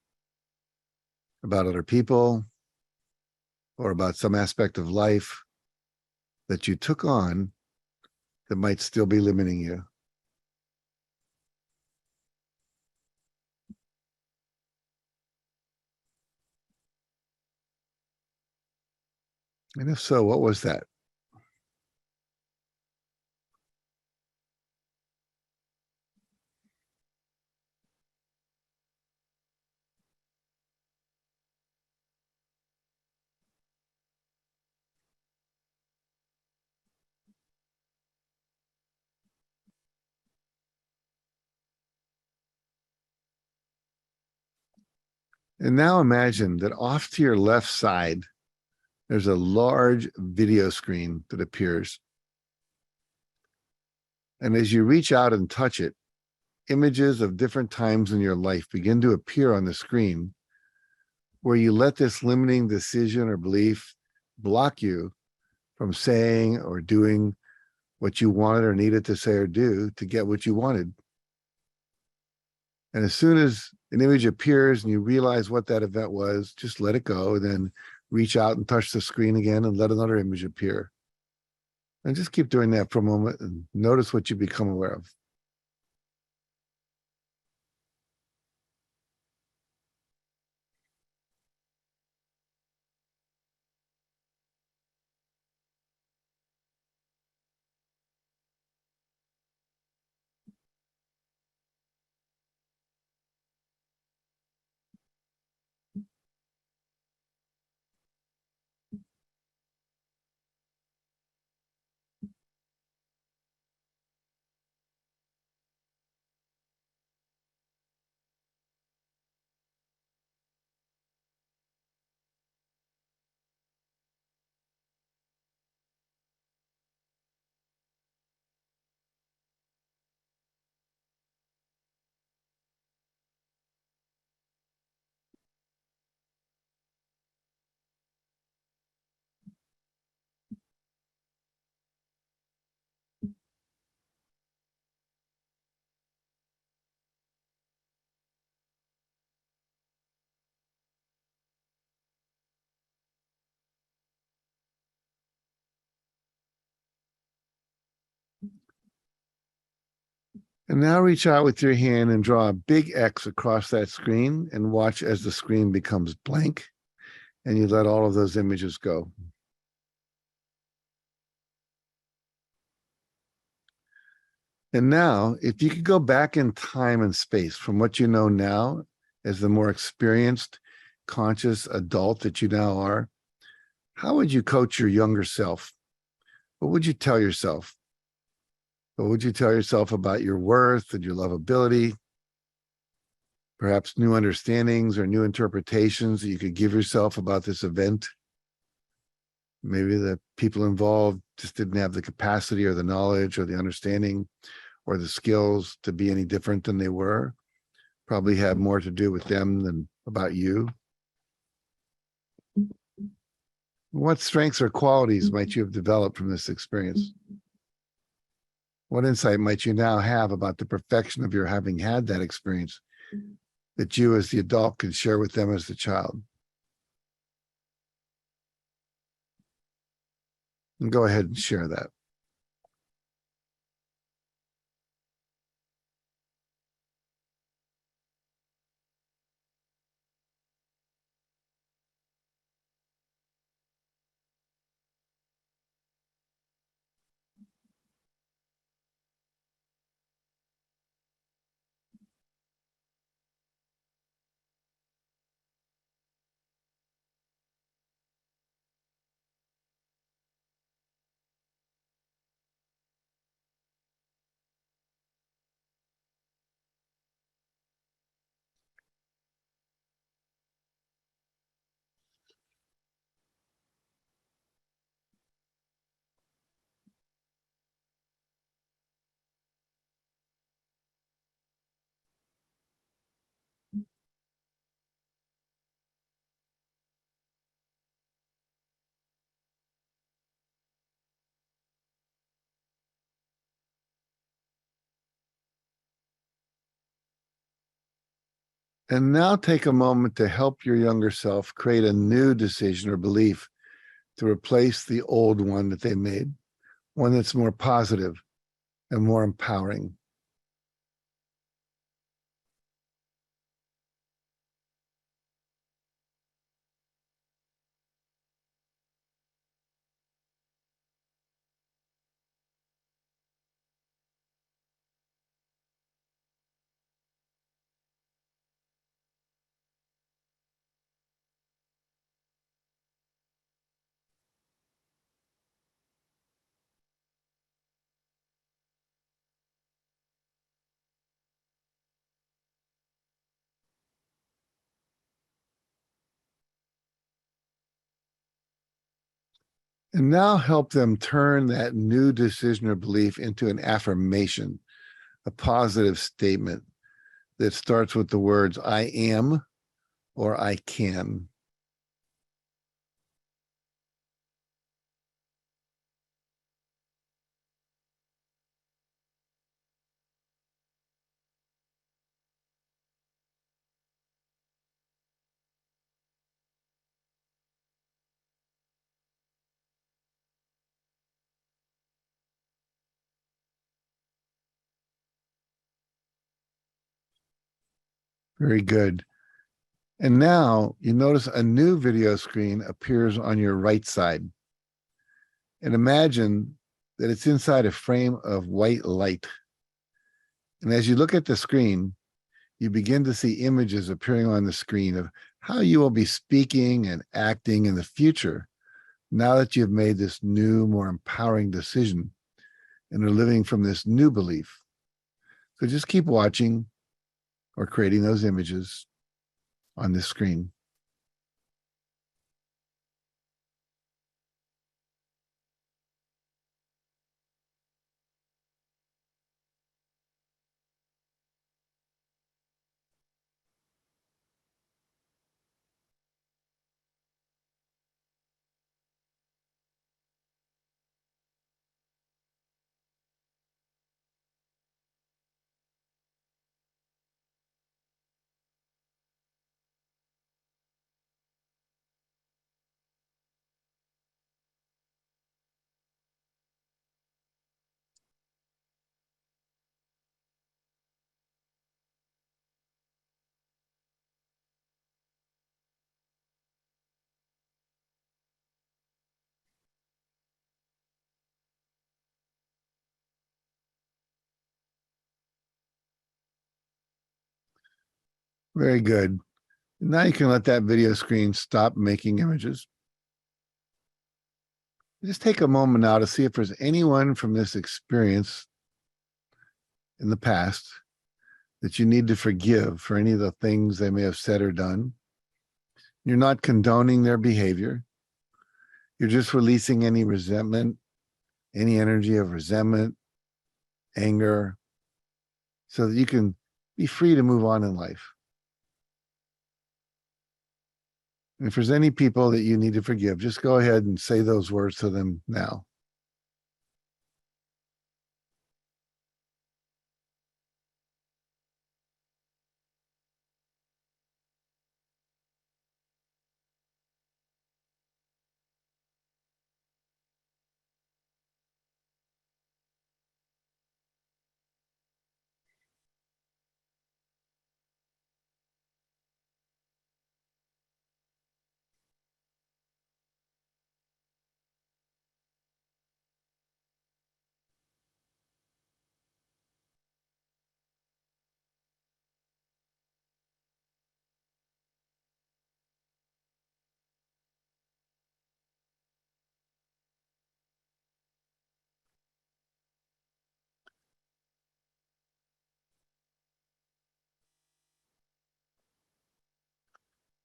about other people, or about some aspect of life that you took on that might still be limiting you? And if so, what was that? And now imagine that off to your left side, there's a large video screen that appears. And as you reach out and touch it, images of different times in your life begin to appear on the screen where you let this limiting decision or belief block you from saying or doing what you wanted or needed to say or do to get what you wanted. And as soon as an image appears and you realize what that event was, just let it go and then reach out and touch the screen again and let another image appear. And just keep doing that for a moment and notice what you become aware of. And now reach out with your hand and draw a big X across that screen and watch as the screen becomes blank and you let all of those images go. And now, if you could go back in time and space from what you know now as the more experienced, conscious adult that you now are, how would you coach your younger self? What would you tell yourself? What would you tell yourself about your worth and your lovability? Perhaps new understandings or new interpretations that you could give yourself about this event. Maybe the people involved just didn't have the capacity or the knowledge or the understanding or the skills to be any different than they were. Probably had more to do with them than about you. What strengths or qualities might you have developed from this experience? What insight might you now have about the perfection of your having had that experience that you as the adult can share with them as the child? And go ahead and share that. And now take a moment to help your younger self create a new decision or belief to replace the old one that they made, one that's more positive and more empowering. And now help them turn that new decision or belief into an affirmation, a positive statement that starts with the words, I am or I can. Very good. And now you notice a new video screen appears on your right side. And imagine that it's inside a frame of white light. And as you look at the screen, you begin to see images appearing on the screen of how you will be speaking and acting in the future now that you've made this new, more empowering decision and are living from this new belief. So just keep watching or creating those images on this screen. Very good. Now you can let that video screen stop making images. Just take a moment now to see if there's anyone from this experience in the past that you need to forgive for any of the things they may have said or done. You're not condoning their behavior. You're just releasing any resentment, any energy of resentment, anger, so that you can be free to move on in life. And if there's any people that you need to forgive, just go ahead and say those words to them now.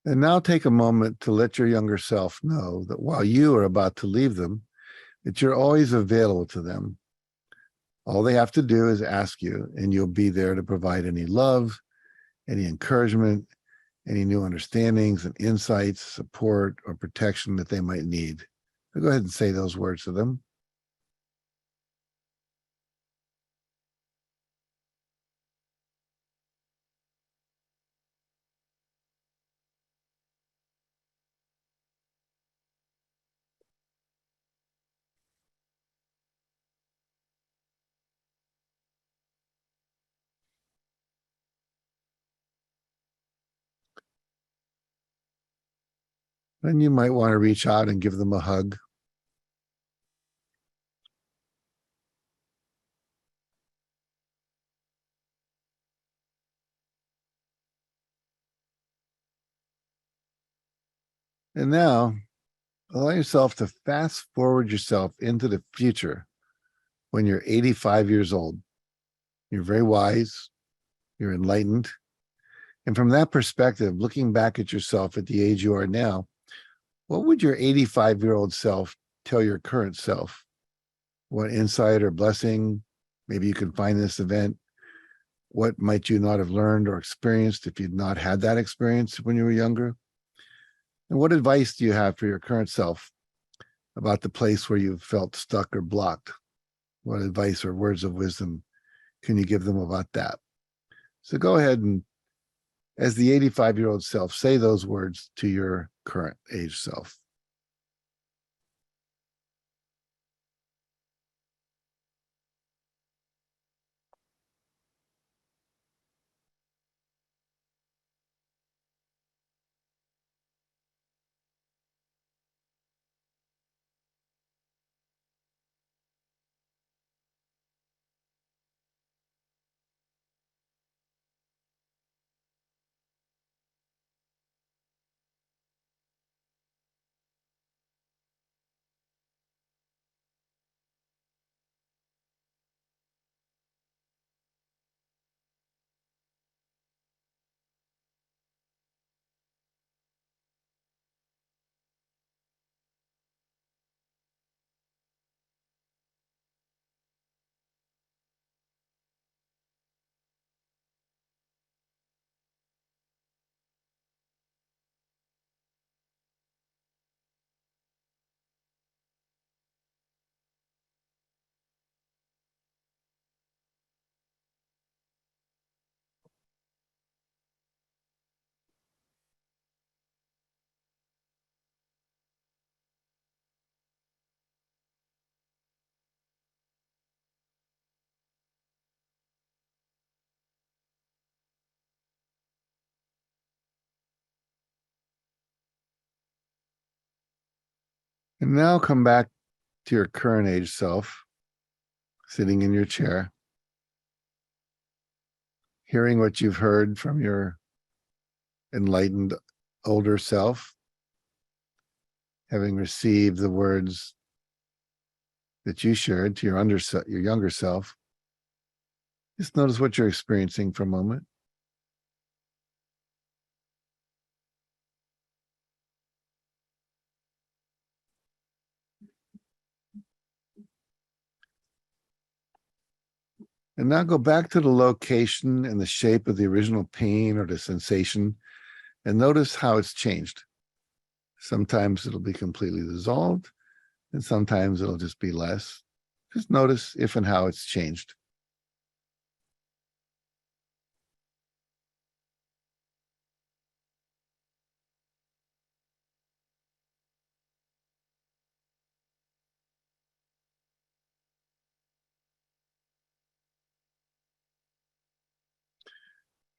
And now take a moment to let your younger self know that while you are about to leave them, that you're always available to them. All they have to do is ask you, and you'll be there to provide any love, any encouragement, any new understandings and insights, support, or protection that they might need. So go ahead and say those words to them. And you might want to reach out and give them a hug. And now allow yourself to fast forward yourself into the future when you're 85 years old. You're very wise, you're enlightened. And from that perspective, looking back at yourself at the age you are now, what would your 85-year-old self tell your current self? What insight or blessing maybe you can find in this event? What might you not have learned or experienced if you'd not had that experience when you were younger? And what advice do you have for your current self about the place where you've felt stuck or blocked? What advice or words of wisdom can you give them about that? So go ahead and, as the 85-year-old self, say those words to your current age self. And now come back to your current age self, sitting in your chair, hearing what you've heard from your enlightened older self, having received the words that you shared to your younger self. Just notice what you're experiencing for a moment. And now go back to the location and the shape of the original pain or the sensation and notice how it's changed. Sometimes it'll be completely dissolved, and sometimes it'll just be less. Just notice if and how it's changed.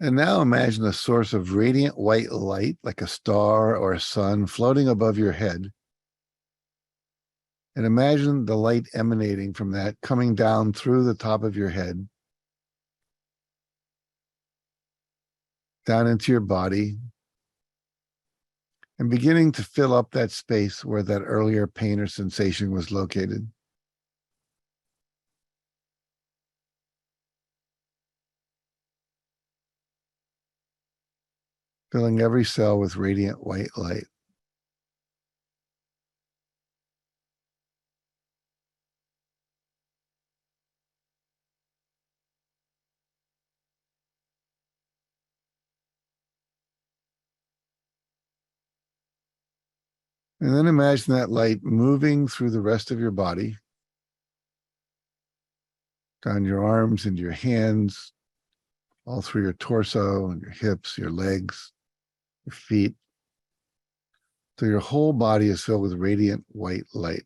And now imagine a source of radiant white light, like a star or a sun, floating above your head. And imagine the light emanating from that coming down through the top of your head, down into your body, and beginning to fill up that space where that earlier pain or sensation was located. Filling every cell with radiant white light. And then imagine that light moving through the rest of your body, down your arms and your hands, all through your torso and your hips, your legs, your feet. So your whole body is filled with radiant white light,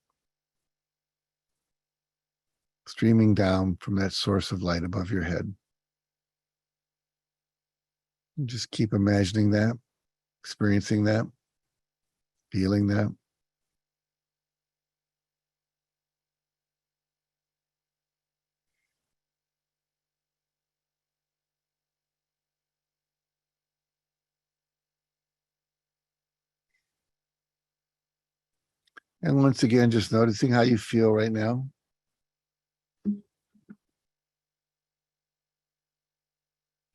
streaming down from that source of light above your head. And just keep imagining that, experiencing that, feeling that. And once again, just noticing how you feel right now.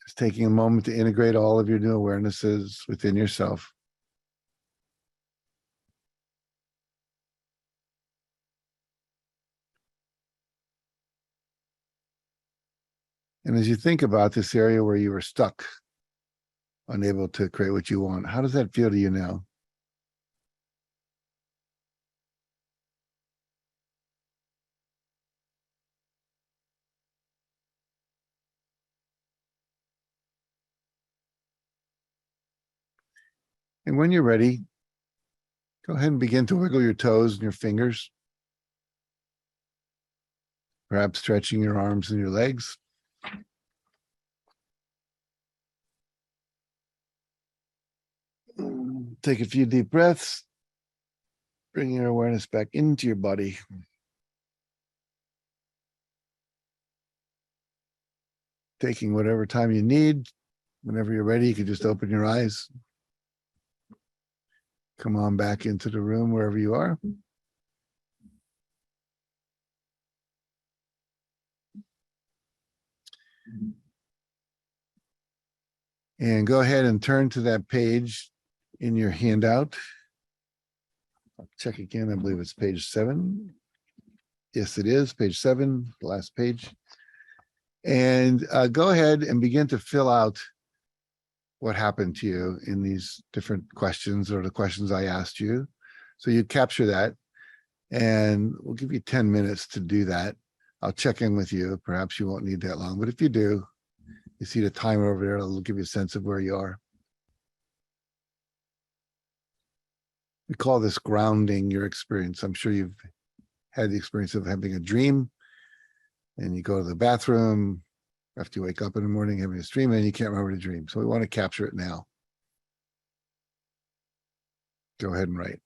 Just taking a moment to integrate all of your new awarenesses within yourself. And as you think about this area where you were stuck, unable to create what you want, how does that feel to you now? And when you're ready, go ahead and begin to wiggle your toes and your fingers, perhaps stretching your arms and your legs. Take a few deep breaths, bringing your awareness back into your body. Taking whatever time you need. Whenever you're ready, you can just open your eyes. Come on back into the room wherever you are. And go ahead and turn to that page in your handout. I'll check again. I believe it's page 7. Yes, it is page 7, the last page. And go ahead and begin to fill out what happened to you in these different questions or the questions I asked you. So you capture that, and we'll give you 10 minutes to do that. I'll check in with you. Perhaps you won't need that long, but if you do, you see the timer over there. It'll give you a sense of where you are. We call this grounding your experience. I'm sure you've had the experience of having a dream and you go to the bathroom after you wake up in the morning, having a dream, and you can't remember the dream. So we want to capture it now. Go ahead and write.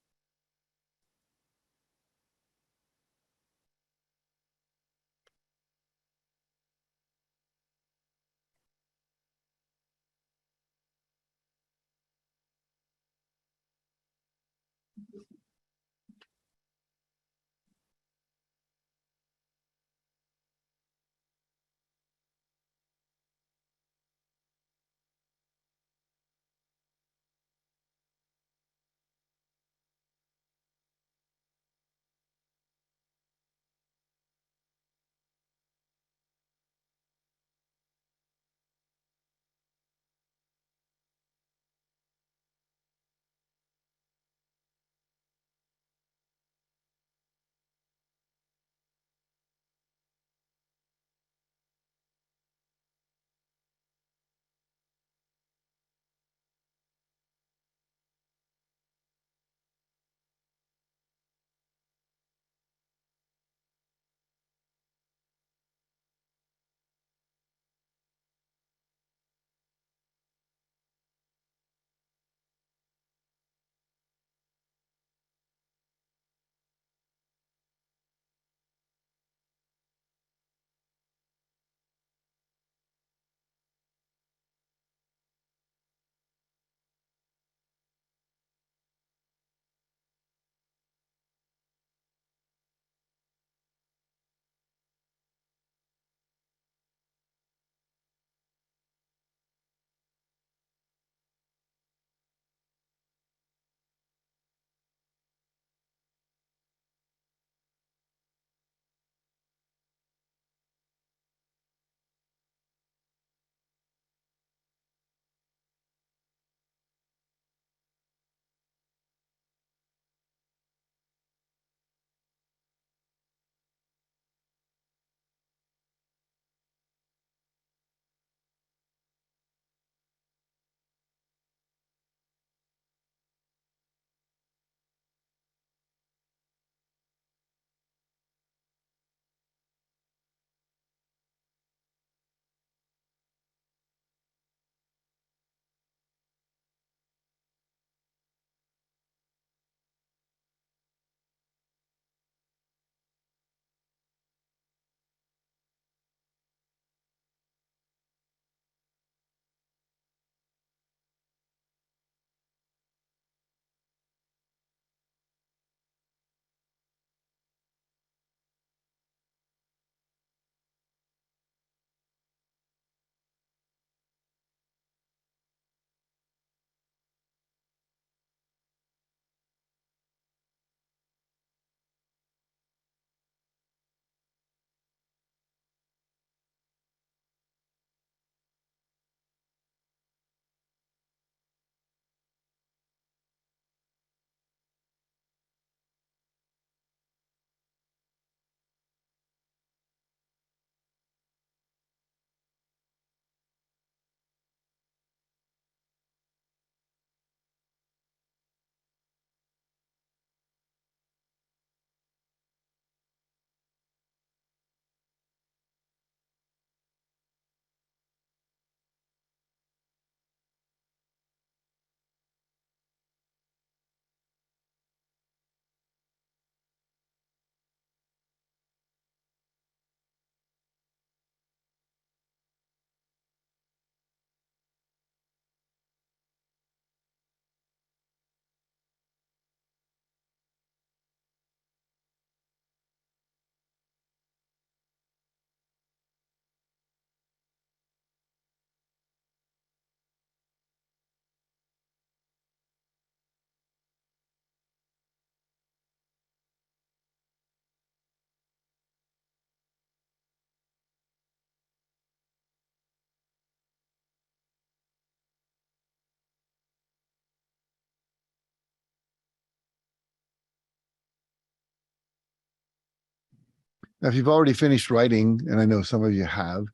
Now, if you've already finished writing, and I know some of you have,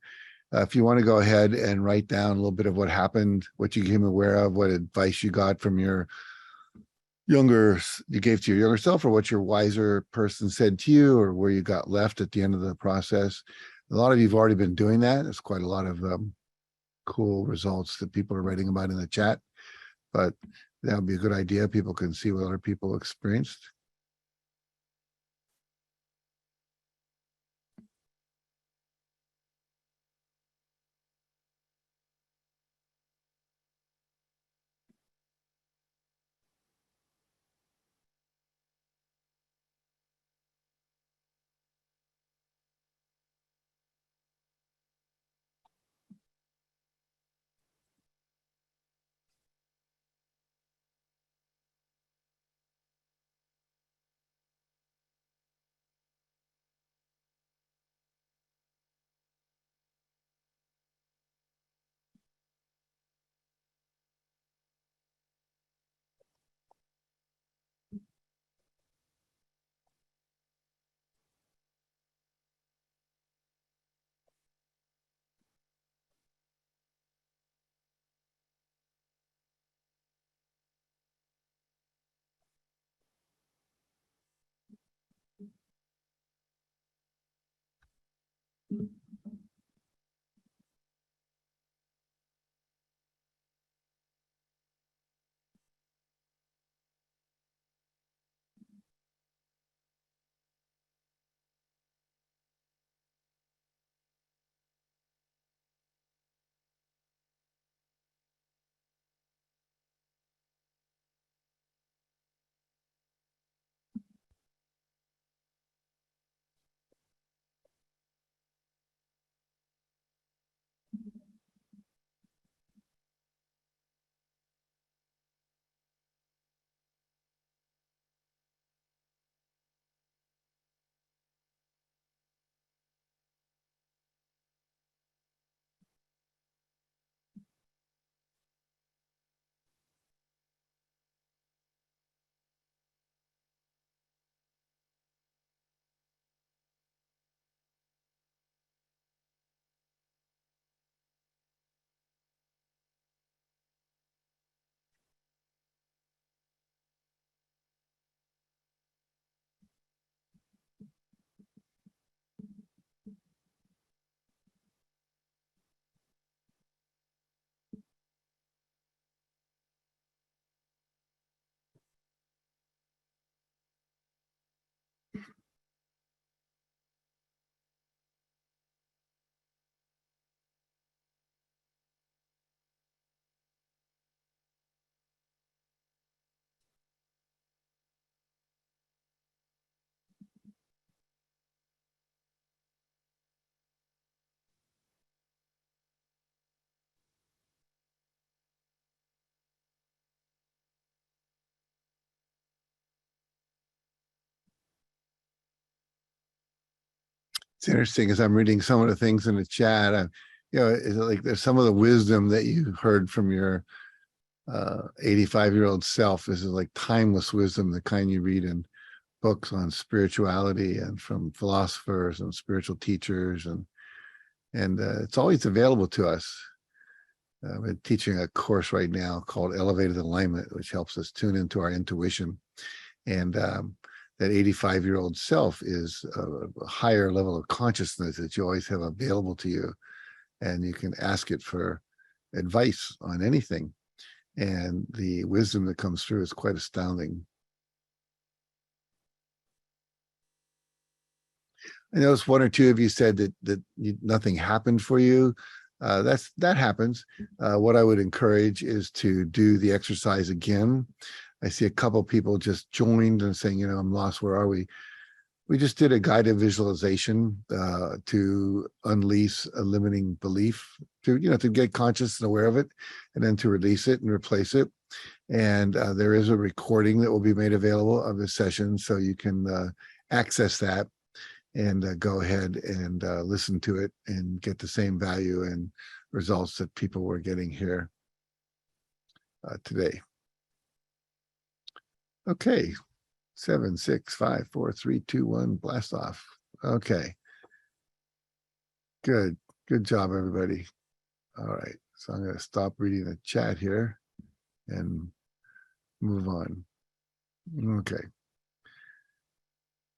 if you want to go ahead and write down a little bit of what happened, what you became aware of, what advice you got from you gave to your younger self, or what your wiser person said to you, or where you got left at the end of the process. A lot of you have already been doing that. There's quite a lot of cool results that people are writing about in the chat, but that would be a good idea. People can see what other people experienced. It's interesting as I'm reading some of the things in the chat. Is it like there's some of the wisdom that you heard from your 85-year-old self. This is like timeless wisdom, the kind you read in books on spirituality and from philosophers and spiritual teachers, and it's always available to us. I'm teaching a course right now called Elevated Alignment, which helps us tune into our intuition. And that 85-year-old self is a higher level of consciousness that you always have available to you. And you can ask it for advice on anything. And the wisdom that comes through is quite astounding. I noticed one or two of you said that nothing happened for you. That happens. What I would encourage is to do the exercise again. I see a couple people just joined and saying, I'm lost. Where are we? We just did a guided visualization to unleash a limiting belief, to get conscious and aware of it, and then to release it and replace it. And there is a recording that will be made available of this session, so you can access that and go ahead and listen to it and get the same value and results that people were getting here today. Okay, 7, 6, 5, 4, 3, 2, 1, blast off. Okay, Good. Good job, everybody. All right. So I'm going to stop reading the chat here and move on. Okay.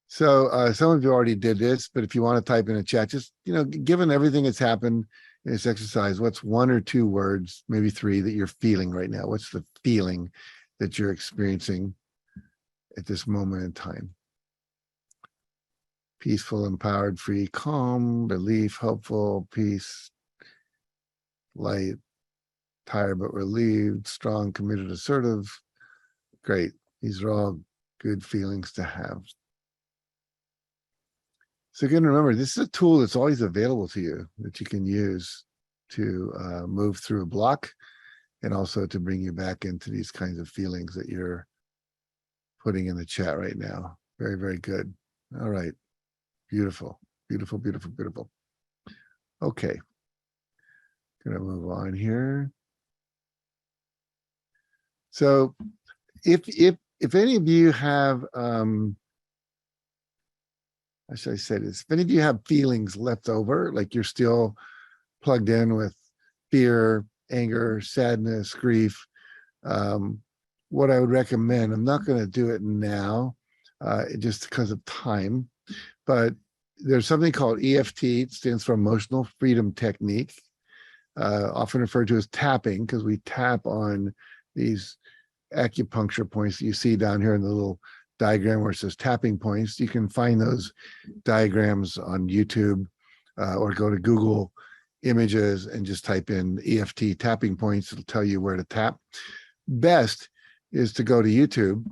So some of you already did this, but if you want to type in a chat, just, given everything that's happened in this exercise, what's one or two words, maybe three, that you're feeling right now? What's the feeling that you're experiencing at this moment in time? Peaceful, empowered, free, calm, relief, hopeful, peace, light, tired but relieved, strong, committed, assertive. Great. These are all good feelings to have. So again, remember, this is a tool that's always available to you that you can use to move through a block and also to bring you back into these kinds of feelings that you're putting in the chat right now. Very, very good. All right. Beautiful, beautiful, beautiful, beautiful. Okay. Gonna move on here. So if any of you have how should I say this? If any of you have feelings left over, like you're still plugged in with fear, anger, sadness, grief, what I would recommend, I'm not going to do it now just because of time, but there's something called EFT. It stands for Emotional Freedom Technique, often referred to as tapping, because we tap on these acupuncture points that you see down here in the little diagram where it says tapping points. You can find those diagrams on YouTube or go to Google Images and just type in EFT tapping points. It'll tell you where to tap. Best is to go to YouTube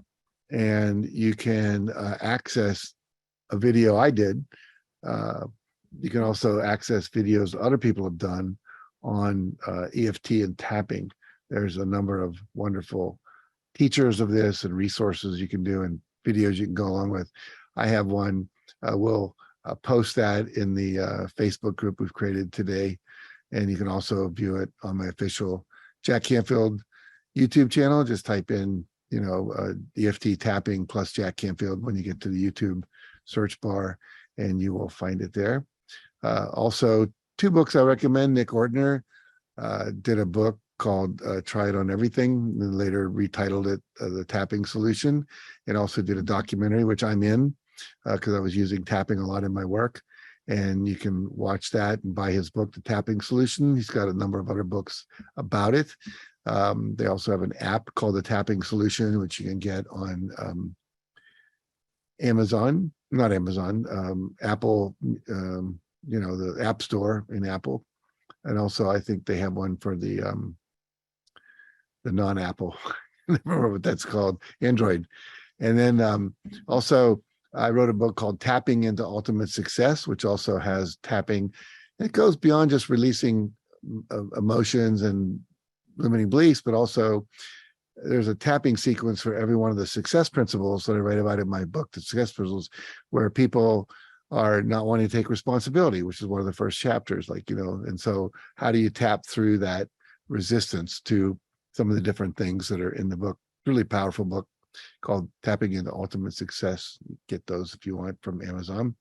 and you can access a video I did. You can also access videos other people have done on EFT and tapping. There's a number of wonderful teachers of this and resources you can do and videos you can go along with. I have one. We'll post that in the Facebook group we've created today. And you can also view it on my official Jack Canfield YouTube channel. Just type in, EFT tapping plus Jack Canfield when you get to the YouTube search bar, and you will find it there. Also, two books I recommend. Nick Ordner did a book called Try It on Everything, and later retitled it The Tapping Solution, and also did a documentary, which I'm in because I was using tapping a lot in my work. And you can watch that and buy his book, The Tapping Solution. He's got a number of other books about it. They also have an app called The Tapping Solution, which you can get on Amazon, not Amazon, Apple, the App Store in Apple. And also, I think they have one for the non-Apple. I don't remember what that's called, Android. And then also, I wrote a book called Tapping into Ultimate Success, which also has tapping. It goes beyond just releasing emotions and limiting beliefs, but also there's a tapping sequence for every one of the success principles that I write about in my book, The Success Principles, where people are not wanting to take responsibility, which is one of the first chapters, and so how do you tap through that resistance to some of the different things that are in the book? Really powerful book called Tapping into Ultimate Success. Get those if you want from Amazon.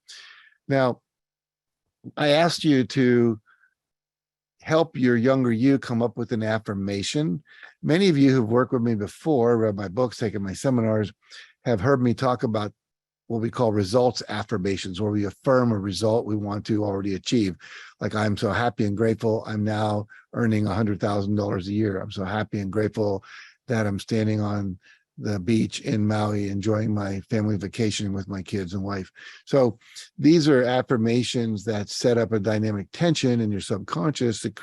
Now, I asked you to help your younger you come up with an affirmation. Many of you who've worked with me before, read my books, taken my seminars, have heard me talk about what we call results affirmations, where we affirm a result we want to already achieve. Like, I'm so happy and grateful I'm now earning $100,000 a year. I'm so happy and grateful that I'm standing on the beach in Maui, enjoying my family vacation with my kids and wife. So these are affirmations that set up a dynamic tension in your subconscious. It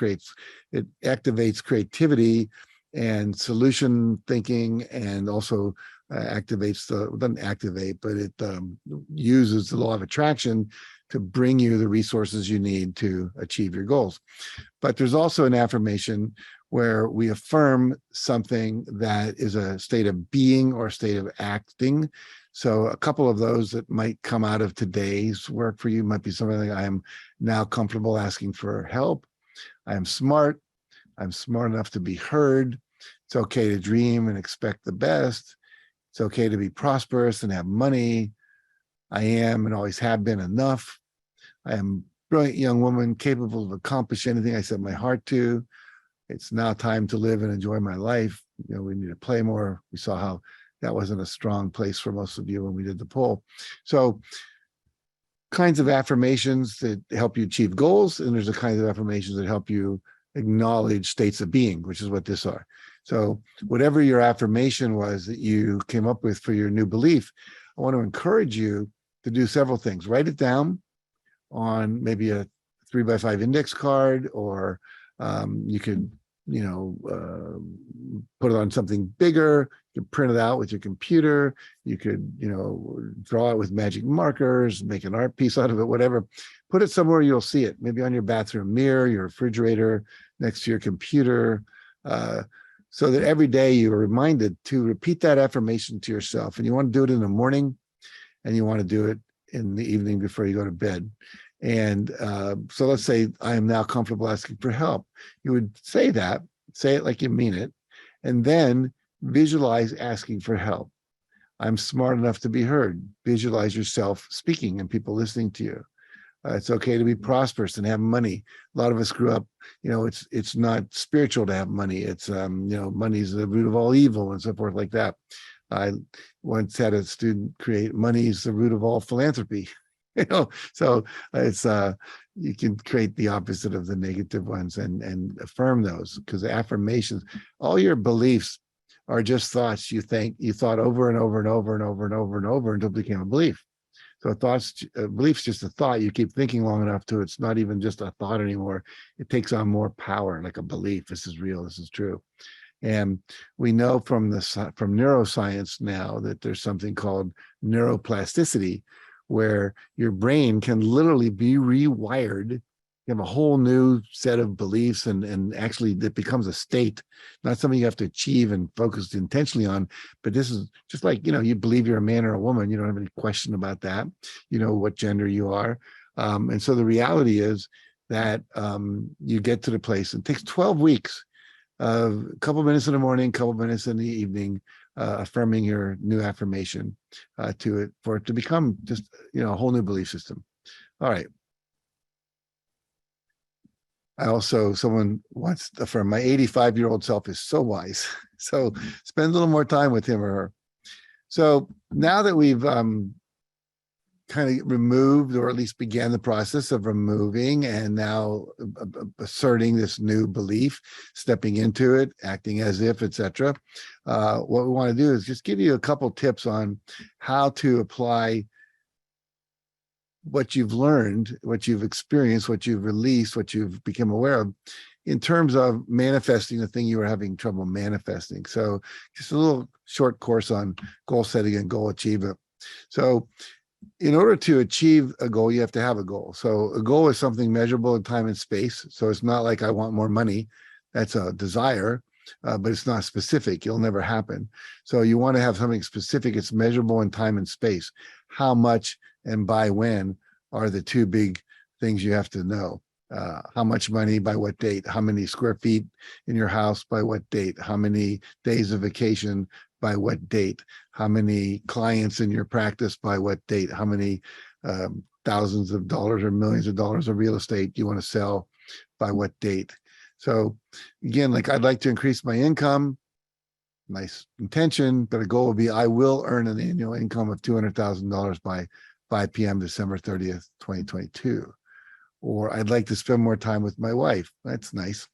activates creativity and solution thinking, and also doesn't activate, but it uses the law of attraction to bring you the resources you need to achieve your goals. But there's also an affirmation where we affirm something that is a state of being or a state of acting. So a couple of those that might come out of today's work for you might be something like, I am now comfortable asking for help. I am smart. I'm smart enough to be heard. It's okay to dream and expect the best. It's okay to be prosperous and have money. I am and always have been enough. I am brilliant young woman, capable of accomplishing anything I set my heart to. It's now time to live and enjoy my life. We need to play more. We saw how that wasn't a strong place for most of you when we did the poll. So kinds of affirmations that help you achieve goals, and there's the kinds of affirmations that help you acknowledge states of being, which is what this are. So whatever your affirmation was that you came up with for your new belief, I want to encourage you to do several things. Write it down on maybe a 3x5 index card, or you could, put it on something bigger. You can print it out with your computer. You could, draw it with magic markers, make an art piece out of it, whatever. Put it somewhere you'll see it, maybe on your bathroom mirror, your refrigerator, next to your computer, so that every day you are reminded to repeat that affirmation to yourself. And you want to do it in the morning, and you want to do it in the evening before you go to bed. And so let's say I am now comfortable asking for help. You would say it like you mean it, and then visualize asking for help. I'm smart enough to be heard. Visualize yourself speaking and people listening to you. It's okay to be prosperous and have money. A lot of us grew up, it's not spiritual to have money. It's, money is the root of all evil and so forth like that. I once had a student create money is the root of all philanthropy. So it's you can create the opposite of the negative ones and affirm those, because affirmations, all your beliefs are just thoughts you thought over and over and over and over and over and over until it became a belief. So belief's just a thought. You keep thinking long enough to it's not even just a thought anymore. It takes on more power, like a belief. This is real. This is true. And we know from neuroscience now that there's something called neuroplasticity, where your brain can literally be rewired. You have a whole new set of beliefs, and actually it becomes a state, not something you have to achieve and focus intentionally on. But this is just like, you believe you're a man or a woman. You don't have any question about that. You know what gender you are. And so the reality is that you get to the place. It takes 12 weeks, a couple minutes in the morning, couple minutes in the evening, affirming your new affirmation for it to become just, a whole new belief system. All right. Someone wants to affirm, my 85-year-old self is so wise. So spend a little more time with him or her. So now that we've kind of removed, or at least began the process of removing and now asserting this new belief, stepping into it, acting as if, etc. What we want to do is just give you a couple tips on how to apply what you've learned, what you've experienced, what you've released, what you've become aware of, in terms of manifesting the thing you were having trouble manifesting. So just a little short course on goal setting and goal achievement. So in order to achieve a goal, you have to have a goal. So a goal is something measurable in time and space. So it's not like I want more money. That's a desire, but it's not specific. It'll never happen. So you want to have something specific. It's measurable in time and space. How much and by when are the two big things you have to know. How much money by what date? How many square feet in your house by what date? How many days of vacation by what date? How many clients in your practice by what date? How many thousands of dollars or millions of dollars of real estate you want to sell by what date? So again, like I'd like to increase my income, nice intention, but a goal would be I will earn an annual income of $200,000 by 5 p.m. December 30th, 2022. Or I'd like to spend more time with my wife. That's nice.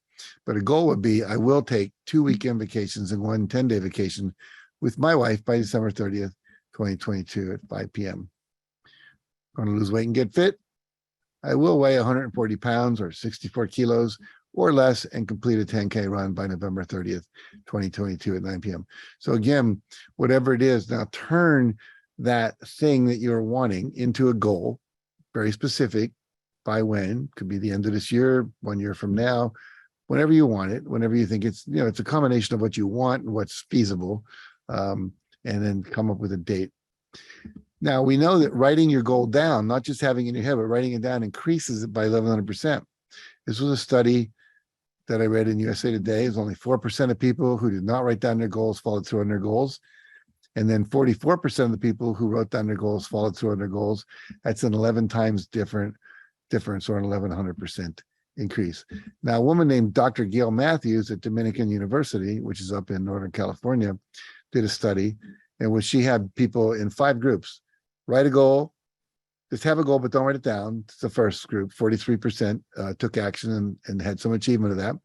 But a goal would be I will take 2 weekend vacations and 1 10-day vacation with my wife by December 30th, 2022 at 5 p.m. Going to lose weight and get fit. I will weigh 140 pounds or 64 kilos or less and complete a 10K run by November 30th, 2022 at 9 p.m. So again, whatever it is, now turn that thing that you're wanting into a goal, very specific. By when? Could be the end of this year, 1 year from now, whenever you want it, whenever you think it's, it's a combination of what you want and what's feasible, and then come up with a date. Now, we know that writing your goal down, not just having it in your head, but writing it down increases it by 1,100%. This was a study that I read in USA Today. It's only 4% of people who did not write down their goals followed through on their goals. And then 44% of the people who wrote down their goals followed through on their goals. That's an 11 times difference difference or an 1,100% increase. Now, a woman named Dr. Gail Matthews at Dominican University, which is up in Northern California, did a study in which she had people in 5 groups write a goal, just have a goal, but don't write it down. It's the first group. 43% took action and had some achievement of that.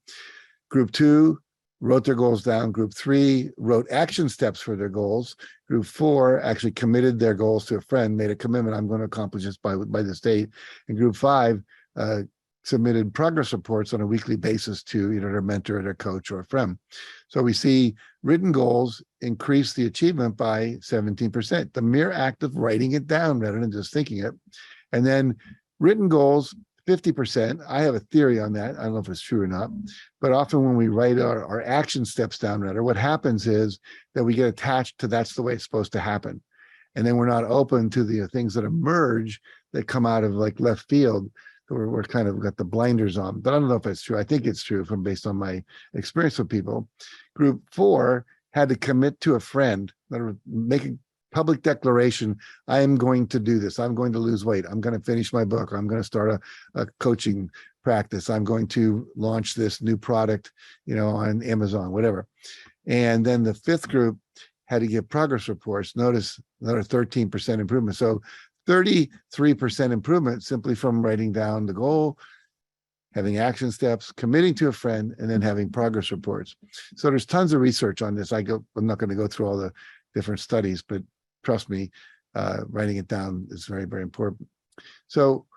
Group 2 wrote their goals down. Group 3 wrote action steps for their goals. Group 4 actually committed their goals to a friend, made a commitment, I'm going to accomplish this by this date. And Group 5 submitted progress reports on a weekly basis to either their mentor or their coach or a friend. So we see written goals increase the achievement by 17%. The mere act of writing it down rather than just thinking it. And then written goals, 50%. I have a theory on that. I don't know if it's true or not, but often when we write our action steps down, rather, what happens is that we get attached to that's the way it's supposed to happen. And then we're not open to the things that emerge that come out of like left field. We're kind of got the blinders on, but I don't know if it's true. I think it's true from based on my experience with people. Group 4 had to commit to a friend, make a public declaration. I am going to do this. I'm going to lose weight. I'm going to finish my book. I'm going to start a coaching practice. I'm going to launch this new product, on Amazon, whatever. And then the 5th group had to give progress reports. Notice another 13% improvement. So 33% improvement simply from writing down the goal, having action steps, committing to a friend, and then having progress reports. So there's tons of research on this. I'm not going to go through all the different studies, but trust me, writing it down is very, very important. So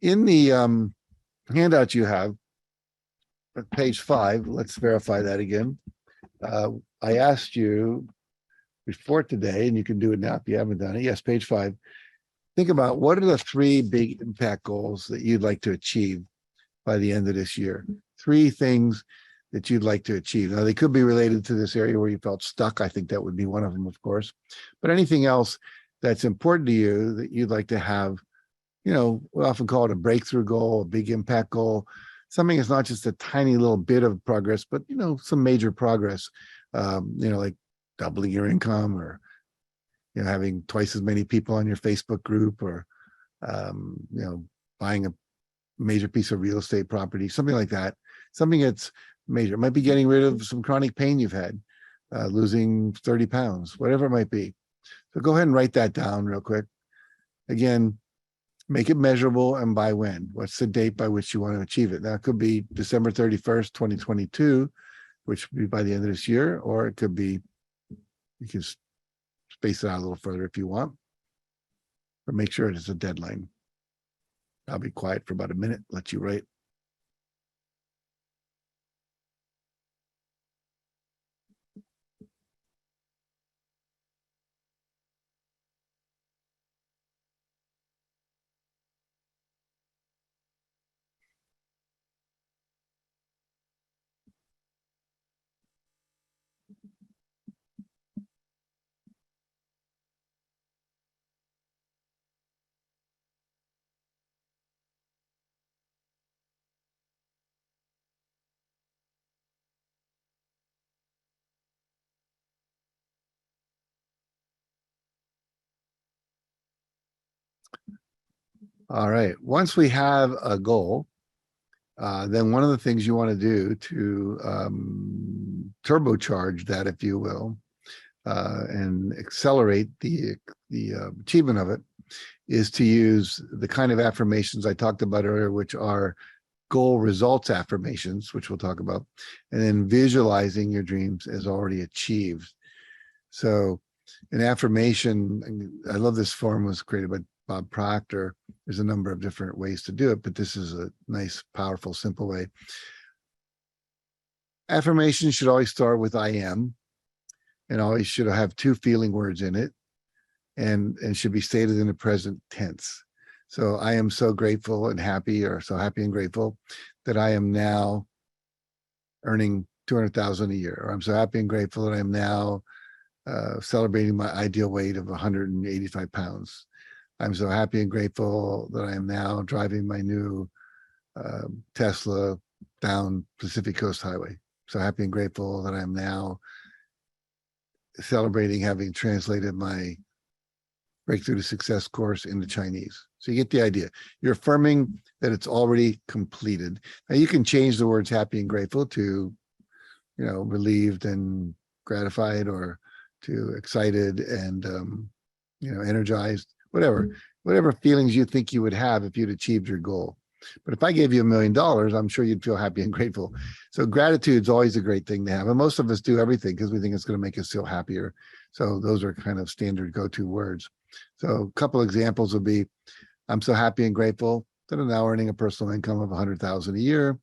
in the handout you have, at page 5, let's verify that again. I asked you before today, and you can do it now if you haven't done it. Yes, page 5. Think about what are the 3 big impact goals that you'd like to achieve by the end of this year. 3 things that you'd like to achieve. Now, they could be related to this area where you felt stuck. I think that would be one of them, of course. But anything else that's important to you that you'd like to have, we often call it a breakthrough goal, a big impact goal, something that's not just a tiny little bit of progress, but, some major progress, like doubling your income or, having twice as many people on your Facebook group or, buying a major piece of real estate property, something like that. Something that's major. It might be getting rid of some chronic pain you've had, losing 30 pounds, whatever it might be. So go ahead and write that down real quick. Again, make it measurable and by when. What's the date by which you want to achieve it? Now, it could be December 31st, 2022, which would be by the end of this year, or it could be, you can space it out a little further if you want, but make sure it is a deadline. I'll be quiet for about a minute, let you write. All right. Once we have a goal, then one of the things you want to do to turbocharge that, if you will, and accelerate the achievement of it, is to use the kind of affirmations I talked about earlier, which are goal results affirmations, which we'll talk about, and then visualizing your dreams as already achieved. So an affirmation, I love this form, was created by Bob Proctor. There's a number of different ways to do it, but this is a nice, powerful, simple way. Affirmation should always start with I am, and always should have 2 feeling words in it, and should be stated in the present tense. So I am so grateful and happy, or so happy and grateful that I am now earning $200,000 a year, or I'm so happy and grateful that I am now celebrating my ideal weight of 185 pounds. I'm so happy and grateful that I am now driving my new Tesla down Pacific Coast Highway. So happy and grateful that I am now celebrating having translated my Breakthrough to Success course into Chinese. So you get the idea. You're affirming that it's already completed. Now you can change the words happy and grateful to, relieved and gratified, or to excited and, energized, whatever feelings you think you would have if you'd achieved your goal. But if I gave you $1 million, I'm sure you'd feel happy and grateful. So gratitude's always a great thing to have. And most of us do everything because we think it's going to make us feel happier. So those are kind of standard go-to words. So a couple examples would be, I'm so happy and grateful that I'm now earning a personal income of $100,000 a year.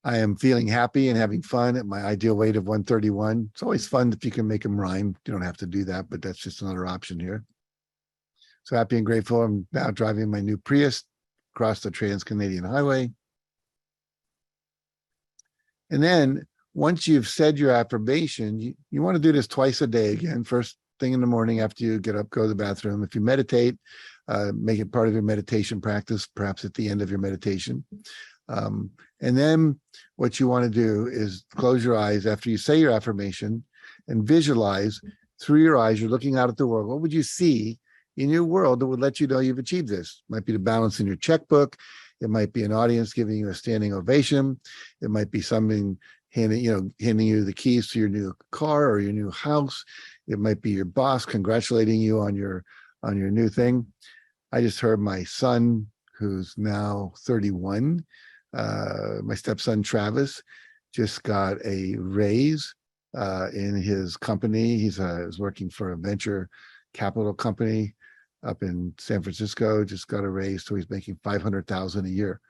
I am feeling happy and having fun at my ideal weight of 131. It's always fun if you can make them rhyme. You don't have to do that, but that's just another option here. So happy and grateful. I'm now driving my new Prius across the Trans-Canadian Highway. And then once you've said your affirmation, you want to do this twice a day again. First thing in the morning after you get up, go to the bathroom. If you meditate, make it part of your meditation practice, perhaps at the end of your meditation. And then what you want to do is close your eyes after you say your affirmation and visualize through your eyes. You're looking out at the world. What would you see in your world that would let you know you've achieved this? It might be the balance in your checkbook. It might be an audience giving you a standing ovation. It might be something handing you the keys to your new car or your new house. It might be your boss congratulating you on your new thing. I just heard my son, who's now 31, my stepson Travis, just got a raise in his company. He's working for a venture capital company up in San Francisco, just got a raise, so he's making $500,000 a year.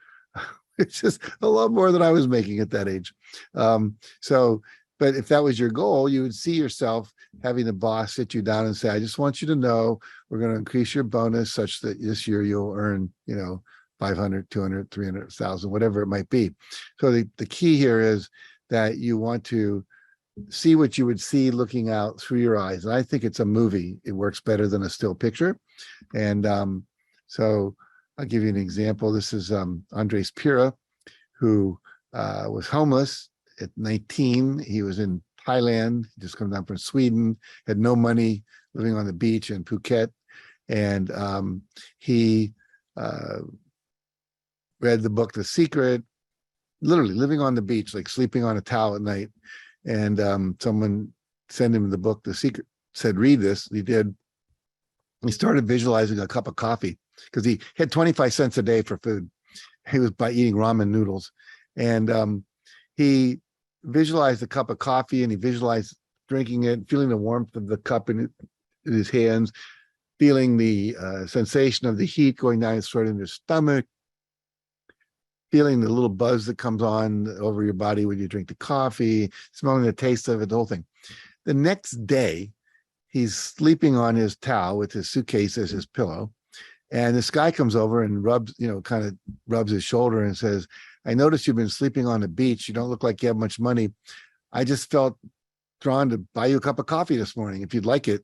It's just a lot more than I was making at that age. But if that was your goal, you would see yourself having the boss sit you down and say, I just want you to know we're going to increase your bonus such that this year you'll earn, 500, 200, 300,000, whatever it might be. So the key here is that you want to see what you would see looking out through your eyes. And I think it's a movie. It works better than a still picture. And so I'll give you an example. This is Andres Pira, who was homeless at 19. He was in Thailand, just come down from Sweden, had no money, living on the beach in Phuket. And he read the book, The Secret, literally living on the beach, like sleeping on a towel at night. And someone sent him the book, The Secret, said, read this. He did. He started visualizing a cup of coffee because he had 25 cents a day for food. He was by eating ramen noodles. And he visualized a cup of coffee, and he visualized drinking it, feeling the warmth of the cup in his hands, feeling the sensation of the heat going down his throat into his stomach, feeling the little buzz that comes on over your body when you drink the coffee, smelling the taste of it, the whole thing. The next day, he's sleeping on his towel with his suitcase as his pillow. And this guy comes over and rubs his shoulder and says, I noticed you've been sleeping on the beach. You don't look like you have much money. I just felt drawn to buy you a cup of coffee this morning if you'd like it.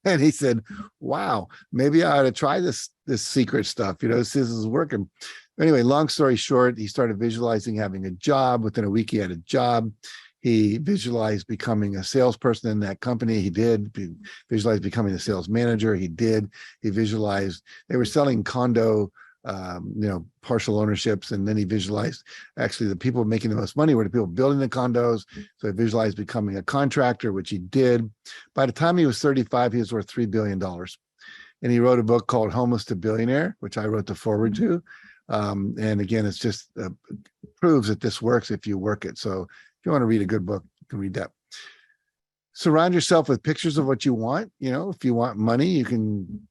And he said, wow, maybe I ought to try this secret stuff. This is working. Anyway, long story short, he started visualizing having a job. Within a week, he had a job. He visualized becoming a salesperson in that company. He did. He visualized becoming a sales manager. He did. He visualized they were selling condo, partial ownerships. And then he visualized actually the people making the most money were the people building the condos. So he visualized becoming a contractor, which he did. By the time he was 35, he was worth $3 billion. And he wrote a book called Homeless to Billionaire, which I wrote the foreword to. And again, it's just proves that this works if you work it. So if you want to read a good book, you can read that. Surround yourself with pictures of what you want. If you want money, you can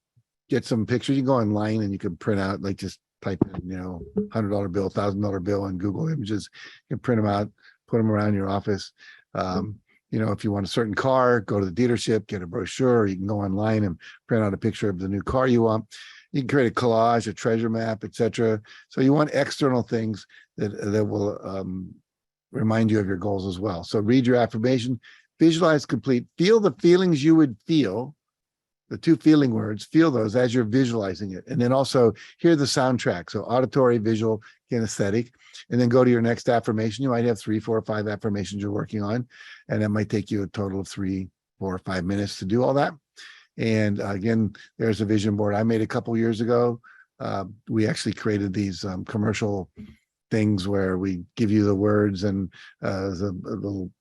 get some pictures. You can go online and you can print out, like just type in, $100 bill, $1,000 bill on Google Images. You can print them out, put them around your office. If you want a certain car, go to the dealership, get a brochure. You can go online and print out a picture of the new car you want. You can create a collage, a treasure map, etc. So you want external things that will remind you of your goals as well. So read your affirmation, visualize complete, feel the feelings you would feel, the two feeling words, feel those as you're visualizing it. And then also hear the soundtrack. So auditory, visual, kinesthetic, and then go to your next affirmation. You might have 3, 4, or 5 affirmations you're working on, and that might take you a total of 3, 4 or 5 minutes to do all that. And again, there's a vision board I made a couple years ago. We actually created these commercial things where we give you the words and a little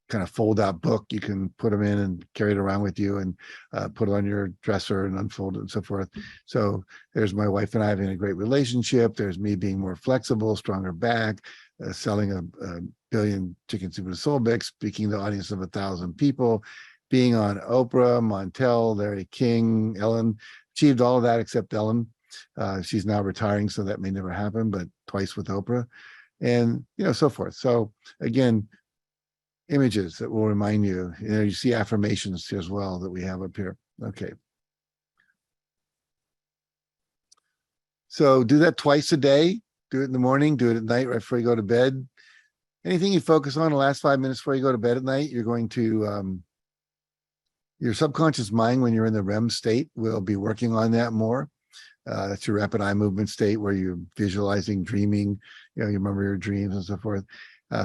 kind of fold out book. You can put them in and carry it around with you and put it on your dresser and unfold it and so forth. So there's my wife and I having a great relationship. There's me being more flexible, stronger back, selling a billion chicken soup to soul bix, speaking to an audience of 1,000 people, being on Oprah, Montel, Larry King, Ellen, achieved all of that except Ellen. She's now retiring, so that may never happen, but twice with Oprah, and so forth. So again, images that will remind you. You see affirmations here as well that we have up here. Okay. So do that twice a day. Do it in the morning, do it at night right before you go to bed. Anything you focus on the last 5 minutes before you go to bed at night, you're going to, your subconscious mind, when you're in the REM state, will be working on that more. That's your rapid eye movement state where you're visualizing, dreaming, you remember your dreams and so forth.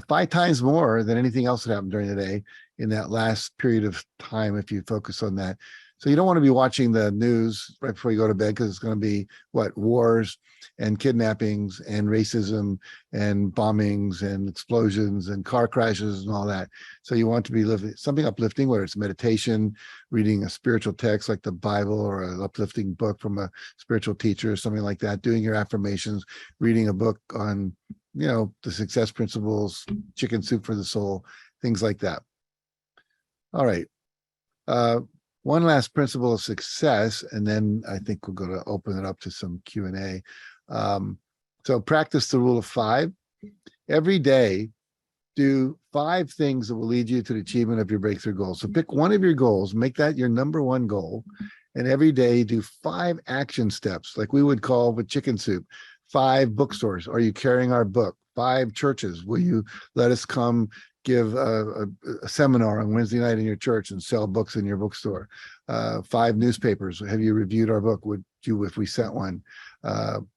5 times more than anything else that happened during the day in that last period of time if you focus on that. So you don't want to be watching the news right before you go to bed, because it's going to be wars and kidnappings and racism and bombings and explosions and car crashes and all that. So you want to be living something uplifting, whether it's meditation, reading a spiritual text like the Bible, or an uplifting book from a spiritual teacher or something like that, doing your affirmations, reading a book on the success principles, chicken soup for the soul, things like that. All right. One last principle of success, and then I think we're going to open it up to some Q&A. So practice the rule of 5. Every day, do 5 things that will lead you to the achievement of your breakthrough goals. So pick one of your goals, make that your number one goal, and every day do 5 action steps, like we would call with chicken soup. 5 bookstores. Are you carrying our book? 5 churches. Will you let us come give a seminar on Wednesday night in your church and sell books in your bookstore? 5 newspapers. Have you reviewed our book? Would you if we sent one?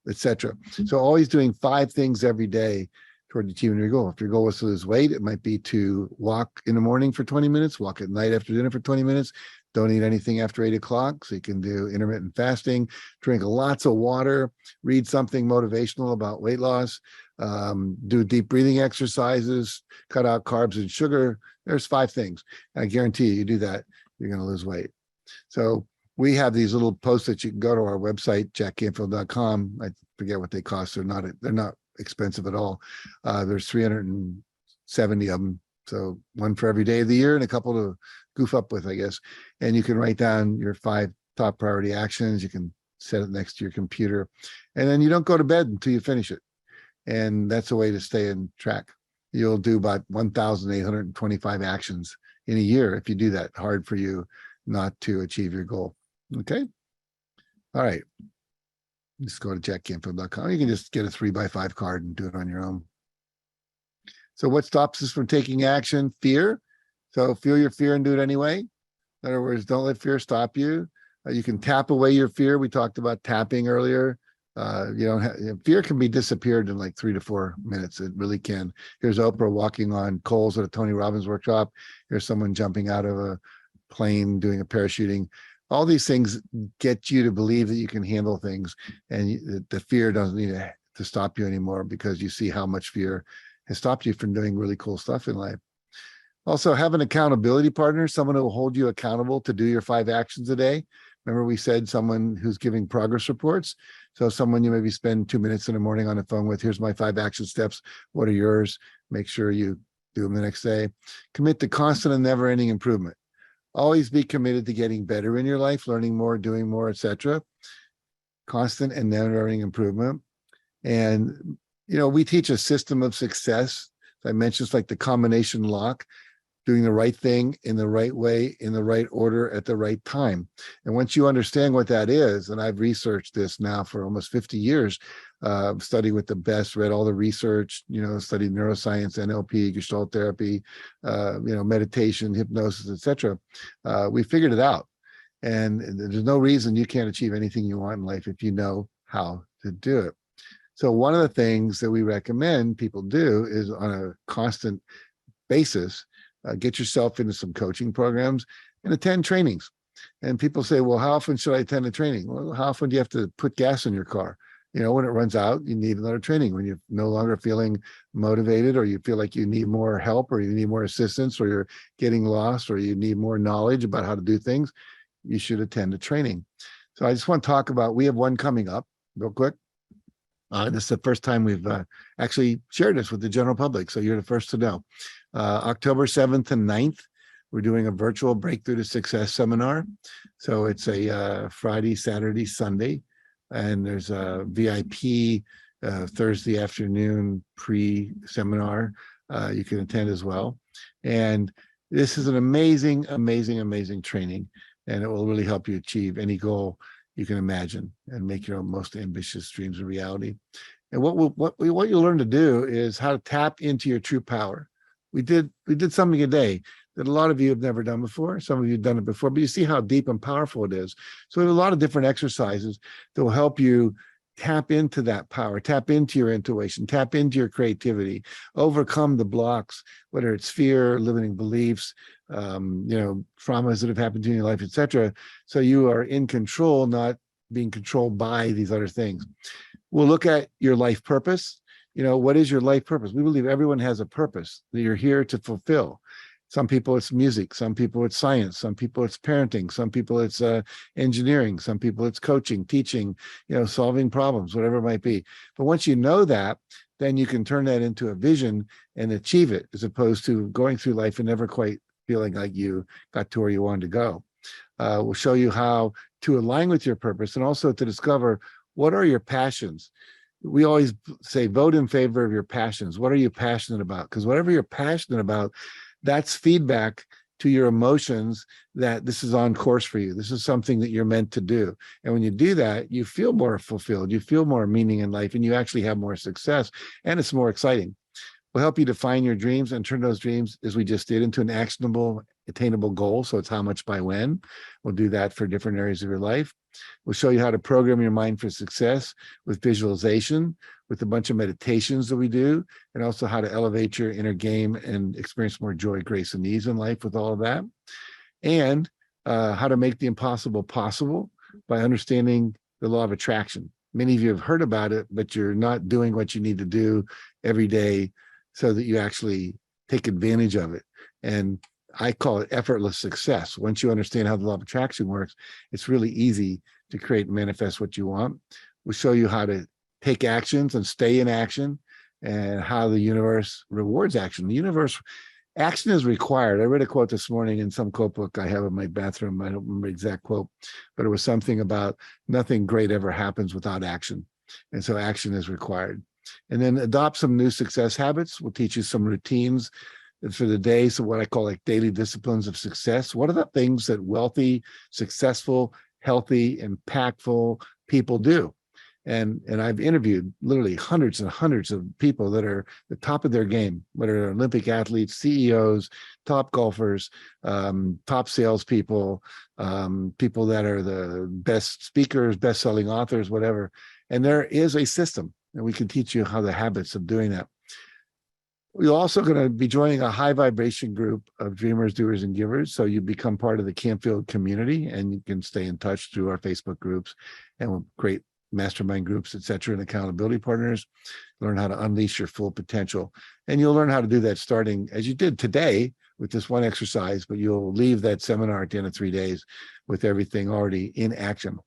Etc. So always doing 5 things every day toward achieving your goal. If your goal is to lose weight, it might be to walk in the morning for 20 minutes, walk at night after dinner for 20 minutes. Don't eat anything after 8 o'clock. So you can do intermittent fasting, drink lots of water, read something motivational about weight loss, do deep breathing exercises, cut out carbs and sugar. There's 5 things. I guarantee you do that, you're going to lose weight. So we have these little posts that you can go to our website, jackcanfield.com. I forget what they cost. They're not expensive at all. There's 370 of them. So one for every day of the year and a couple to goof up with, I guess. And you can write down your 5 top priority actions. You can set it next to your computer, and then you don't go to bed until you finish it. And that's a way to stay in track. You'll do about 1,825 actions in a year if you do that. Hard for you not to achieve your goal. Okay. All right. Just go to jackcanfield.com. You can just get a 3x5 card and do it on your own. So what stops us from taking action? Fear. So feel your fear and do it anyway. In other words, don't let fear stop you. You can tap away your fear. We talked about tapping earlier. Fear can be disappeared in like 3 to 4 minutes. It really can. Here's Oprah walking on coals at a Tony Robbins workshop. Here's someone jumping out of a plane, doing a parachuting. All these things get you to believe that you can handle things, and the fear doesn't need to stop you anymore, because you see how much fear has stopped you from doing really cool stuff in life. Also, have an accountability partner, someone who will hold you accountable to do your 5 actions a day. Remember, we said someone who's giving progress reports. So someone you maybe spend 2 minutes in the morning on the phone with. Here's my 5 action steps. What are yours? Make sure you do them the next day. Commit to constant and never-ending improvement. Always be committed to getting better in your life, learning more, doing more, etc. Constant and never-ending improvement. And, we teach a system of success. I mentioned it's like the combination lock, doing the right thing in the right way, in the right order, at the right time. And once you understand what that is, and I've researched this now for almost 50 years, studied with the best, read all the research, studied neuroscience, NLP, Gestalt therapy, meditation, hypnosis, etc. We figured it out. And there's no reason you can't achieve anything you want in life if you know how to do it. So one of the things that we recommend people do is, on a constant basis, get yourself into some coaching programs and attend trainings. And people say, well, how often should I attend a training? Well, how often do you have to put gas in your car? When it runs out, you need another training. When you're no longer feeling motivated, or you feel like you need more help, or you need more assistance, or you're getting lost, or you need more knowledge about how to do things, you should attend a training. So I just want to talk about, we have one coming up real quick. This is the first time we've actually shared this with the general public, so you're the first to know. October 7th and 9th, we're doing a virtual Breakthrough to Success seminar. So it's a Friday, Saturday, Sunday, and there's a VIP Thursday afternoon pre-seminar you can attend as well. And this is an amazing, amazing, amazing training, and it will really help you achieve any goal you can imagine and make your most ambitious dreams a reality. And what you'll learn to do is how to tap into your true power. We did something today that a lot of you have never done before. Some of you have done it before, but you see how deep and powerful it is. So there's a lot of different exercises that will help you tap into that power, tap into your intuition, tap into your creativity, overcome the blocks, whether it's fear, limiting beliefs, traumas that have happened to you in your life, etc. So you are in control, not being controlled by these other things. We'll look at your life purpose. What is your life purpose? We believe everyone has a purpose that you're here to fulfill. Some people it's music, some people it's science, some people it's parenting, some people it's engineering, some people it's coaching, teaching, solving problems, whatever it might be. But once you know that, then you can turn that into a vision and achieve it, as opposed to going through life and never quite feeling like you got to where you wanted to go. We'll show you how to align with your purpose, and also to discover what are your passions. We always say, vote in favor of your passions. What are you passionate about? Because whatever you're passionate about, that's feedback to your emotions that this is on course for you. This is something that you're meant to do. And when you do that, you feel more fulfilled, you feel more meaning in life, and you actually have more success, and it's more exciting. We'll help you define your dreams and turn those dreams, as we just did, into an actionable, attainable goal. So it's how much by when. We'll do that for different areas of your life. We'll show you how to program your mind for success with visualization, with a bunch of meditations that we do, and also how to elevate your inner game and experience more joy, grace, and ease in life with all of that. And how to make the impossible possible by understanding the law of attraction. Many of you have heard about it, but you're not doing what you need to do every day so that you actually take advantage of it. And I call it effortless success. Once you understand how the law of attraction works, it's really easy to create and manifest what you want. We'll show you how to take actions and stay in action, and how the universe rewards action. Action is required. I read a quote this morning in some quote book I have in my bathroom. I don't remember the exact quote, but it was something about nothing great ever happens without action. And so action is required. And then adopt some new success habits. We'll teach you some routines for the day. So what I call like daily disciplines of success. What are the things that wealthy, successful, healthy, impactful people do? And I've interviewed literally hundreds and hundreds of people that are the top of their game, whether they're Olympic athletes, CEOs, top golfers, top salespeople, people that are the best speakers, best-selling authors, whatever. And there is a system, and we can teach you how the habits of doing that. We're also going to be joining a high vibration group of dreamers, doers, and givers. So you become part of the Canfield community, and you can stay in touch through our Facebook groups and great mastermind groups, et cetera, and accountability partners. Learn how to unleash your full potential. And you'll learn how to do that starting as you did today with this one exercise, but you'll leave that seminar at the end of 3 days with everything already in action.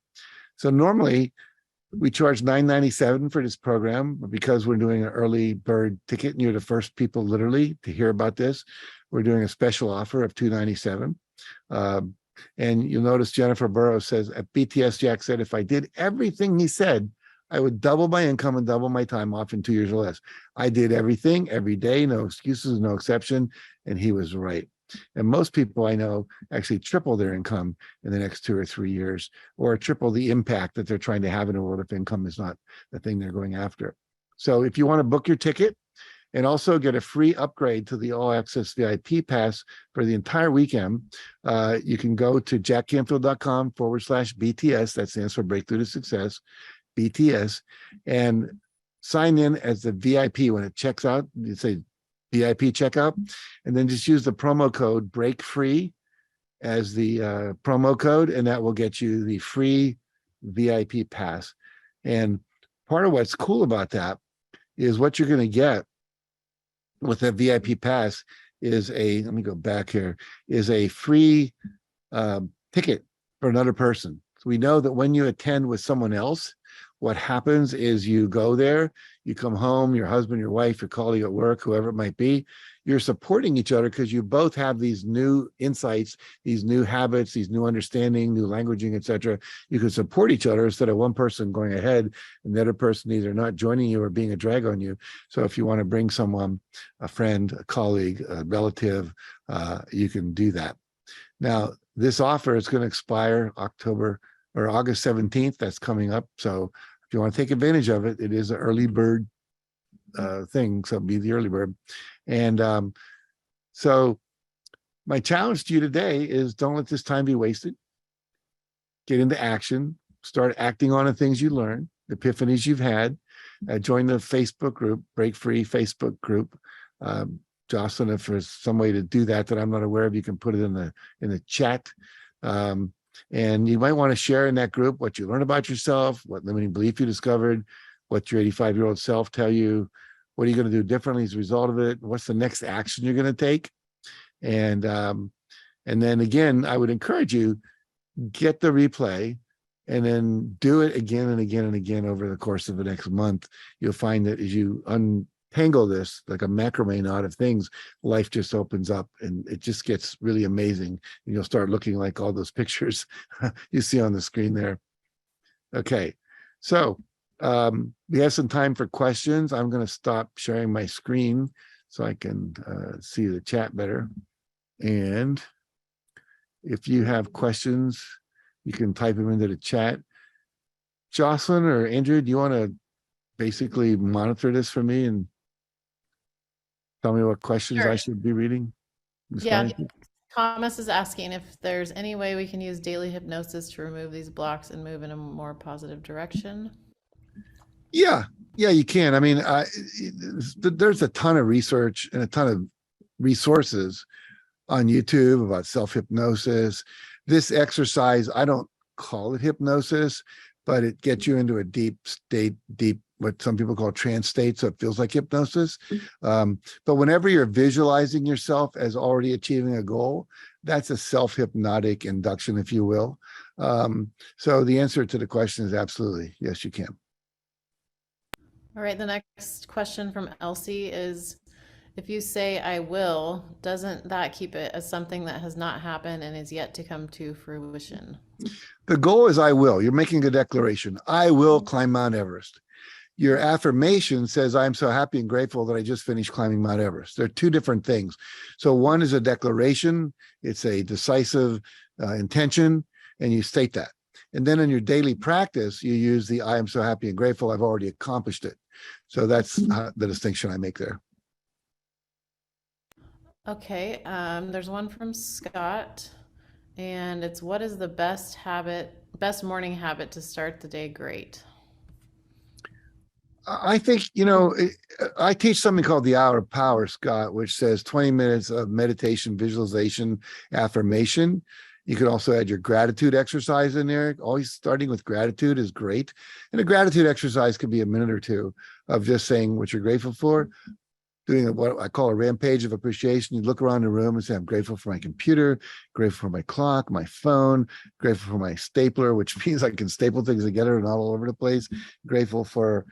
So normally we charge $9.97 for this program, but because we're doing an early bird ticket and you're the first people literally to hear about this, we're doing a special offer of $297. And you'll notice Jennifer Burrows says, at BTS, Jack said, if I did everything he said, I would double my income and double my time off in 2 years or less. I did everything every day, no excuses, no exception. And he was right. And most people I know actually triple their income in the next 2 or 3 years, or triple the impact that they're trying to have in the world if income is not the thing they're going after. So if you want to book your ticket and also get a free upgrade to the All Access VIP Pass for the entire weekend, you can go to jackcanfield.com/BTS. That stands for Breakthrough to Success, BTS, and sign in as the VIP. When it checks out, you say VIP checkout, and then just use the promo code break free as the promo code, and that will get you the free VIP pass. And part of what's cool about that is what you're going to get with the VIP pass is let me go back here, is a free ticket for another person. So we know that when you attend with someone else, what happens is you go there, you come home, your husband, your wife, your colleague at work, whoever it might be, you're supporting each other because you both have these new insights, these new habits, these new understanding, new languaging, etc. You can support each other instead of one person going ahead and the other person either not joining you or being a drag on you. So if you want to bring someone, a friend, a colleague, a relative, you can do that. Now, this offer is going to expire August 17th. That's coming up. So if you want to take advantage of it, it is an early bird thing. So be the early bird. And so my challenge to you today is don't let this time be wasted. Get into action. Start acting on the things you learn, the epiphanies you've had. Join the Facebook group, Break Free Facebook group. Jocelyn, if there's some way to do that I'm not aware of, you can put it in the chat. And you might want to share in that group what you learned about yourself, what limiting belief you discovered, what your 85-year-old self tell you, what are you going to do differently as a result of it, what's the next action you're going to take. And then again, I would encourage you, get the replay and then do it again and again and again over the course of the next month. You'll find that as you untangle this like a macrame knot of things, life just opens up and it just gets really amazing. And you'll start looking like all those pictures you see on the screen there. Okay, so we have some time for questions. I'm going to stop sharing my screen so I can see the chat better. And if you have questions, you can type them into the chat. Jocelyn or Andrew, do you want to basically monitor this for me and tell me what questions Sure. I should be reading? Yeah, Thomas is asking if there's any way we can use daily hypnosis to remove these blocks and move in a more positive direction. Yeah, you can. I mean, there's a ton of research and a ton of resources on YouTube about self-hypnosis. This exercise, I don't call it hypnosis, but it gets you into a deep state, what some people call trance state, so it feels like hypnosis. But whenever you're visualizing yourself as already achieving a goal, that's a self-hypnotic induction, if you will. So the answer to the question is absolutely, yes, you can. All right, the next question from Elsie is, if you say I will, doesn't that keep it as something that has not happened and is yet to come to fruition? The goal is I will. You're making a declaration. I will climb Mount Everest. Your affirmation says, I'm so happy and grateful that I just finished climbing Mount Everest. They're two different things. So one is a declaration. It's a decisive intention, and you state that. And then in your daily practice, you use the I am so happy and grateful I've already accomplished it. So that's the distinction I make there. Okay, there's one from Scott, and it's, what is the best morning habit to start the day great? I think, I teach something called the Hour of Power, Scott, which says 20 minutes of meditation, visualization, affirmation. You can also add your gratitude exercise in there. Always starting with gratitude is great. And a gratitude exercise could be a minute or two of just saying what you're grateful for, doing what I call a rampage of appreciation. You look around the room and say, I'm grateful for my computer, grateful for my clock, my phone, grateful for my stapler, which means I can staple things together and not all over the place. Grateful for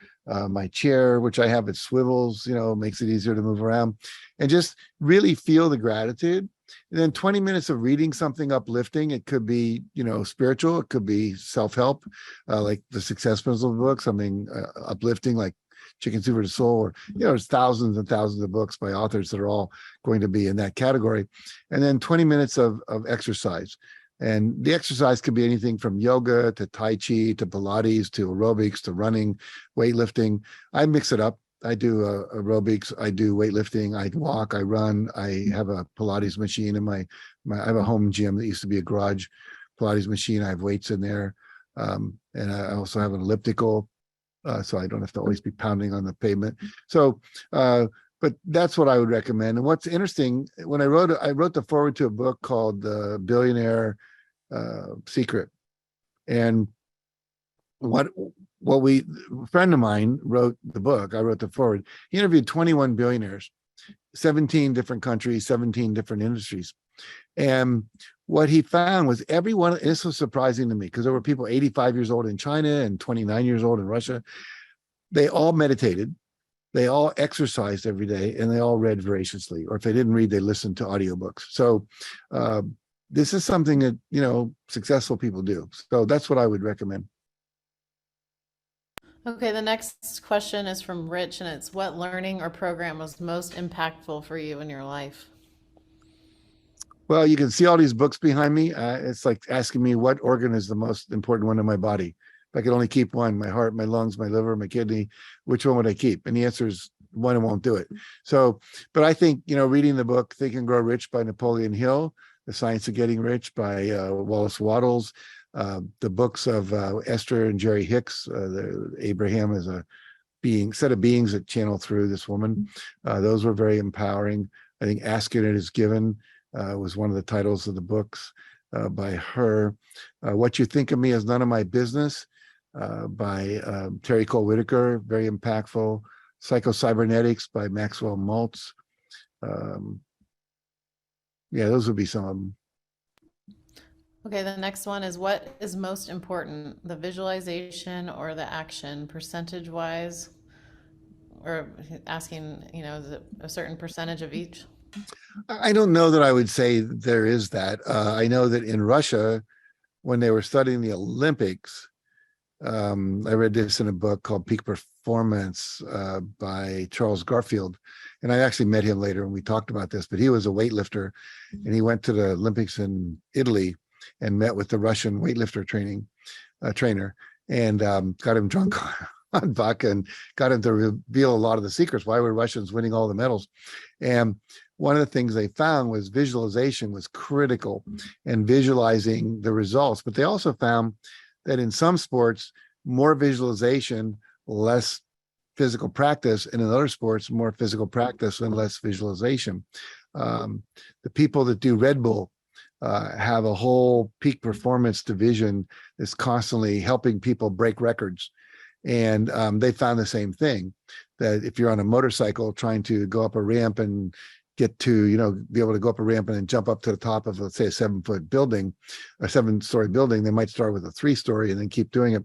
my chair, which I have, it swivels, makes it easier to move around, and just really feel the gratitude. And then 20 minutes of reading something uplifting. It could be, spiritual. It could be self-help, like the Success Principles book, something uplifting like Chicken Soup for the Soul, or, there's thousands and thousands of books by authors that are all going to be in that category. And then 20 minutes of exercise. And the exercise could be anything from yoga to Tai Chi to Pilates to aerobics to running, weightlifting. I mix it up. I do aerobics, I do weightlifting, I walk, I run, I have a Pilates machine in my I have a home gym that used to be a garage Pilates machine. I have weights in there. And I also have an elliptical, so I don't have to always be pounding on the pavement. So but that's what I would recommend. And what's interesting, when I wrote the forward to a book called The Billionaire Secret. And what we a friend of mine wrote the book, I wrote the forward. He interviewed 21 billionaires, 17 different countries, 17 different industries. And what he found was everyone, this was surprising to me because there were people 85 years old in China and 29 years old in Russia. They all meditated, they all exercised every day, and they all read voraciously. Or if they didn't read, they listened to audiobooks. So this is something that, successful people do. So that's what I would recommend. Okay, the next question is from Rich, and it's what learning or program was most impactful for you in your life? Well, you can see all these books behind me. It's like asking me what organ is the most important one in my body. If I could only keep one, my heart, my lungs, my liver, my kidney, which one would I keep? And the answer is one and won't do it. So, but I think, reading the book Think and Grow Rich by Napoleon Hill, The Science of Getting Rich by Wallace Wattles, the books of Esther and Jerry Hicks, Abraham is a set of beings that channel through this woman. Those were very empowering. I think Ask It, It Is Given was one of the titles of the books by her. What You Think of Me Is None of My Business by Terry Cole Whitaker, very impactful. Psycho-Cybernetics by Maxwell Maltz. Yeah, those would be some of them. Okay, the next one is what is most important, the visualization or the action, percentage wise? Or asking, is it a certain percentage of each? I don't know that I would say there is that. I know that in Russia, when they were studying the Olympics, I read this in a book called Peak Performance by Charles Garfield. And I actually met him later and we talked about this, but he was a weightlifter and he went to the Olympics in Italy and met with the Russian weightlifter trainer and got him drunk on vodka and got him to reveal a lot of the secrets. Why were Russians winning all the medals? And one of the things they found was visualization was critical and visualizing the results. But they also found that in some sports, more visualization, less physical practice, and in other sports, more physical practice and less visualization. The people that do Red Bull have a whole peak performance division that's constantly helping people break records. And they found the same thing, that if you're on a motorcycle trying to go up a ramp and get to, be able to go up a ramp and then jump up to the top of, let's say, a 7-foot building, a 7-story building, they might start with a 3-story and then keep doing it.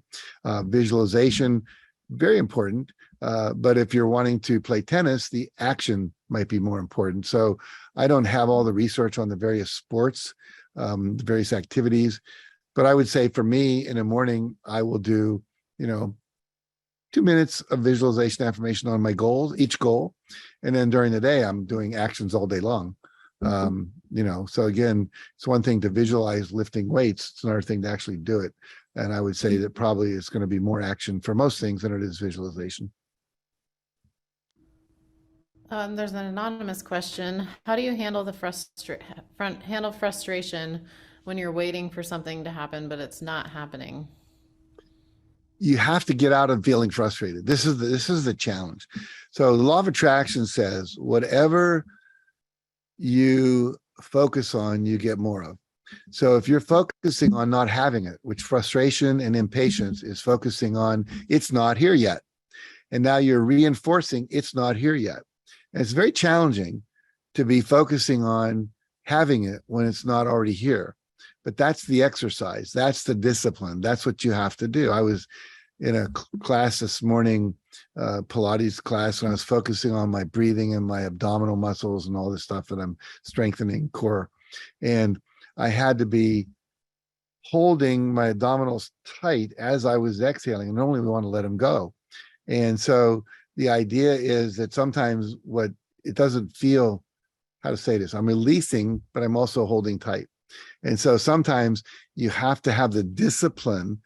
Visualization, very important. But if you're wanting to play tennis, the action might be more important. So I don't have all the research on the various sports, the various activities, but I would say for me in the morning, I will do, 2 minutes of visualization affirmation on my goals, each goal. And then during the day, I'm doing actions all day long. So again, it's one thing to visualize lifting weights. It's another thing to actually do it. And I would say that probably it's going to be more action for most things than it is visualization. There's an anonymous question. How do you handle the frustration when you're waiting for something to happen, but it's not happening? You have to get out of feeling frustrated. This is the challenge. So the law of attraction says whatever you focus on, you get more of. So if you're focusing on not having it, which frustration and impatience is focusing on, it's not here yet. And now you're reinforcing it's not here yet. And it's very challenging to be focusing on having it when it's not already here. But that's the exercise. That's the discipline. That's what you have to do. I was in a class this morning, Pilates class, and I was focusing on my breathing and my abdominal muscles and all this stuff that I'm strengthening core. And I had to be holding my abdominals tight as I was exhaling, and normally we want to let them go. And so the idea is that sometimes it doesn't feel, how to say this, I'm releasing, but I'm also holding tight. And so sometimes you have to have the discipline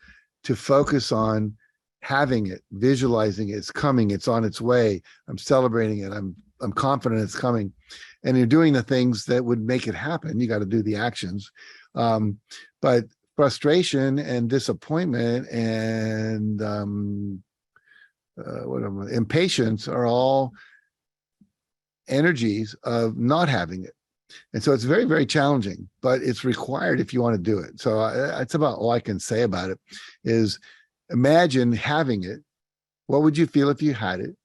to focus on having it, visualizing it, it's coming, it's on its way, I'm celebrating it, I'm confident it's coming. And you're doing the things that would make it happen. You got to do the actions. But frustration and disappointment and impatience are all energies of not having it. And so it's very, very challenging, but it's required if you want to do it. So that's about all I can say about it is imagine having it. What would you feel if you had it?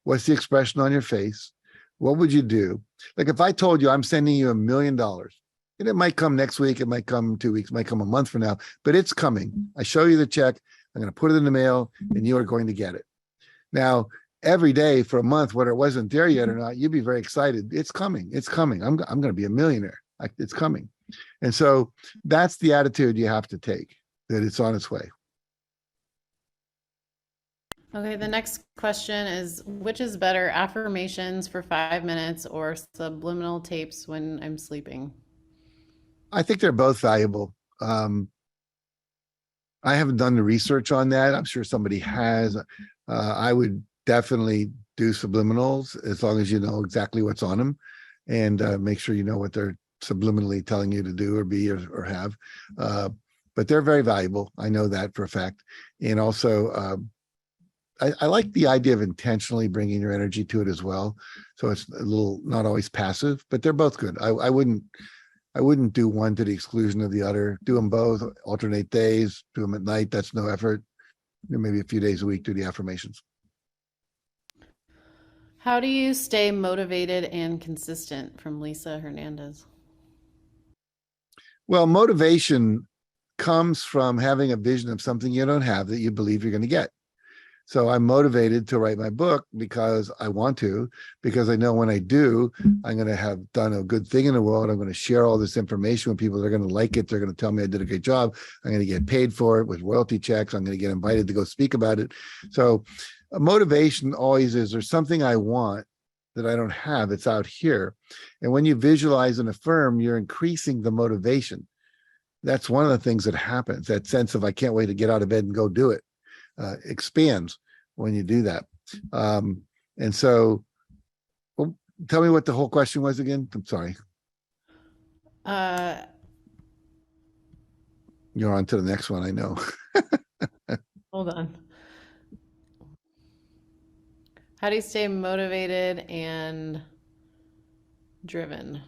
What's the expression on your face? What would you do? Like if I told you I'm sending you $1 million, and it might come next week, it might come 2 weeks, it might come a month from now, but it's coming. I show you the check, I'm going to put it in the mail, and you are going to get it. Now, every day for a month, whether it wasn't there yet or not, you'd be very excited. It's coming. It's coming. I'm going to be a millionaire. It's coming. And so that's the attitude you have to take, that it's on its way. Okay, the next question is, which is better, affirmations for 5 minutes or subliminal tapes when I'm sleeping? I think they're both valuable. I haven't done the research on that. I'm sure somebody has. I would definitely do subliminals as long as you know exactly what's on them, and make sure you know what they're subliminally telling you to do or be or have. But they're very valuable. I know that for a fact. And also, I like the idea of intentionally bringing your energy to it as well. So it's a little not always passive, but they're both good. I wouldn't do one to the exclusion of the other. Do them both, alternate days, do them at night. That's no effort. Maybe a few days a week, do the affirmations. How do you stay motivated and consistent, from Lisa Hernandez? Well, motivation comes from having a vision of something you don't have that you believe you're going to get. So I'm motivated to write my book because I want to, because I know when I do, I'm going to have done a good thing in the world. I'm going to share all this information with people. They're going to like it. They're going to tell me I did a great job. I'm going to get paid for it with royalty checks. I'm going to get invited to go speak about it. So motivation always is, there's something I want that I don't have. It's out here. And when you visualize and affirm, you're increasing the motivation. That's one of the things that happens. That sense of, I can't wait to get out of bed and go do it. Expands when you do that. And so, well, tell me what the whole question was again. I'm sorry. You're on to the next one, I know. Hold on. How do you stay motivated and driven?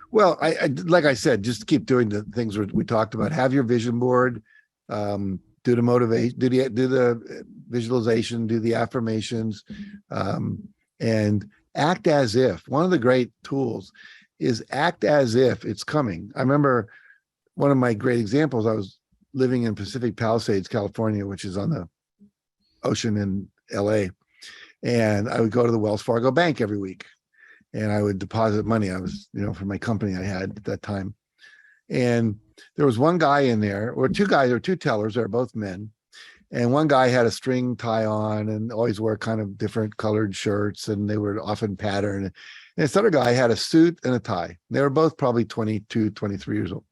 Well, I like I said, just keep doing the things we talked about. Have your vision board. Do the motivation, do the visualization, do the affirmations, and act as if. One of the great tools is act as if it's coming. I remember one of my great examples, I was living in Pacific Palisades, California, which is on the ocean in LA. And I would go to the Wells Fargo Bank every week and I would deposit money. I was, for my company I had at that time. And there was one guy in there, or two guys, or two tellers, they're both men. And one guy had a string tie on and always wore kind of different colored shirts, and they were often patterned. And this other guy had a suit and a tie. They were both probably 22, 23 years old.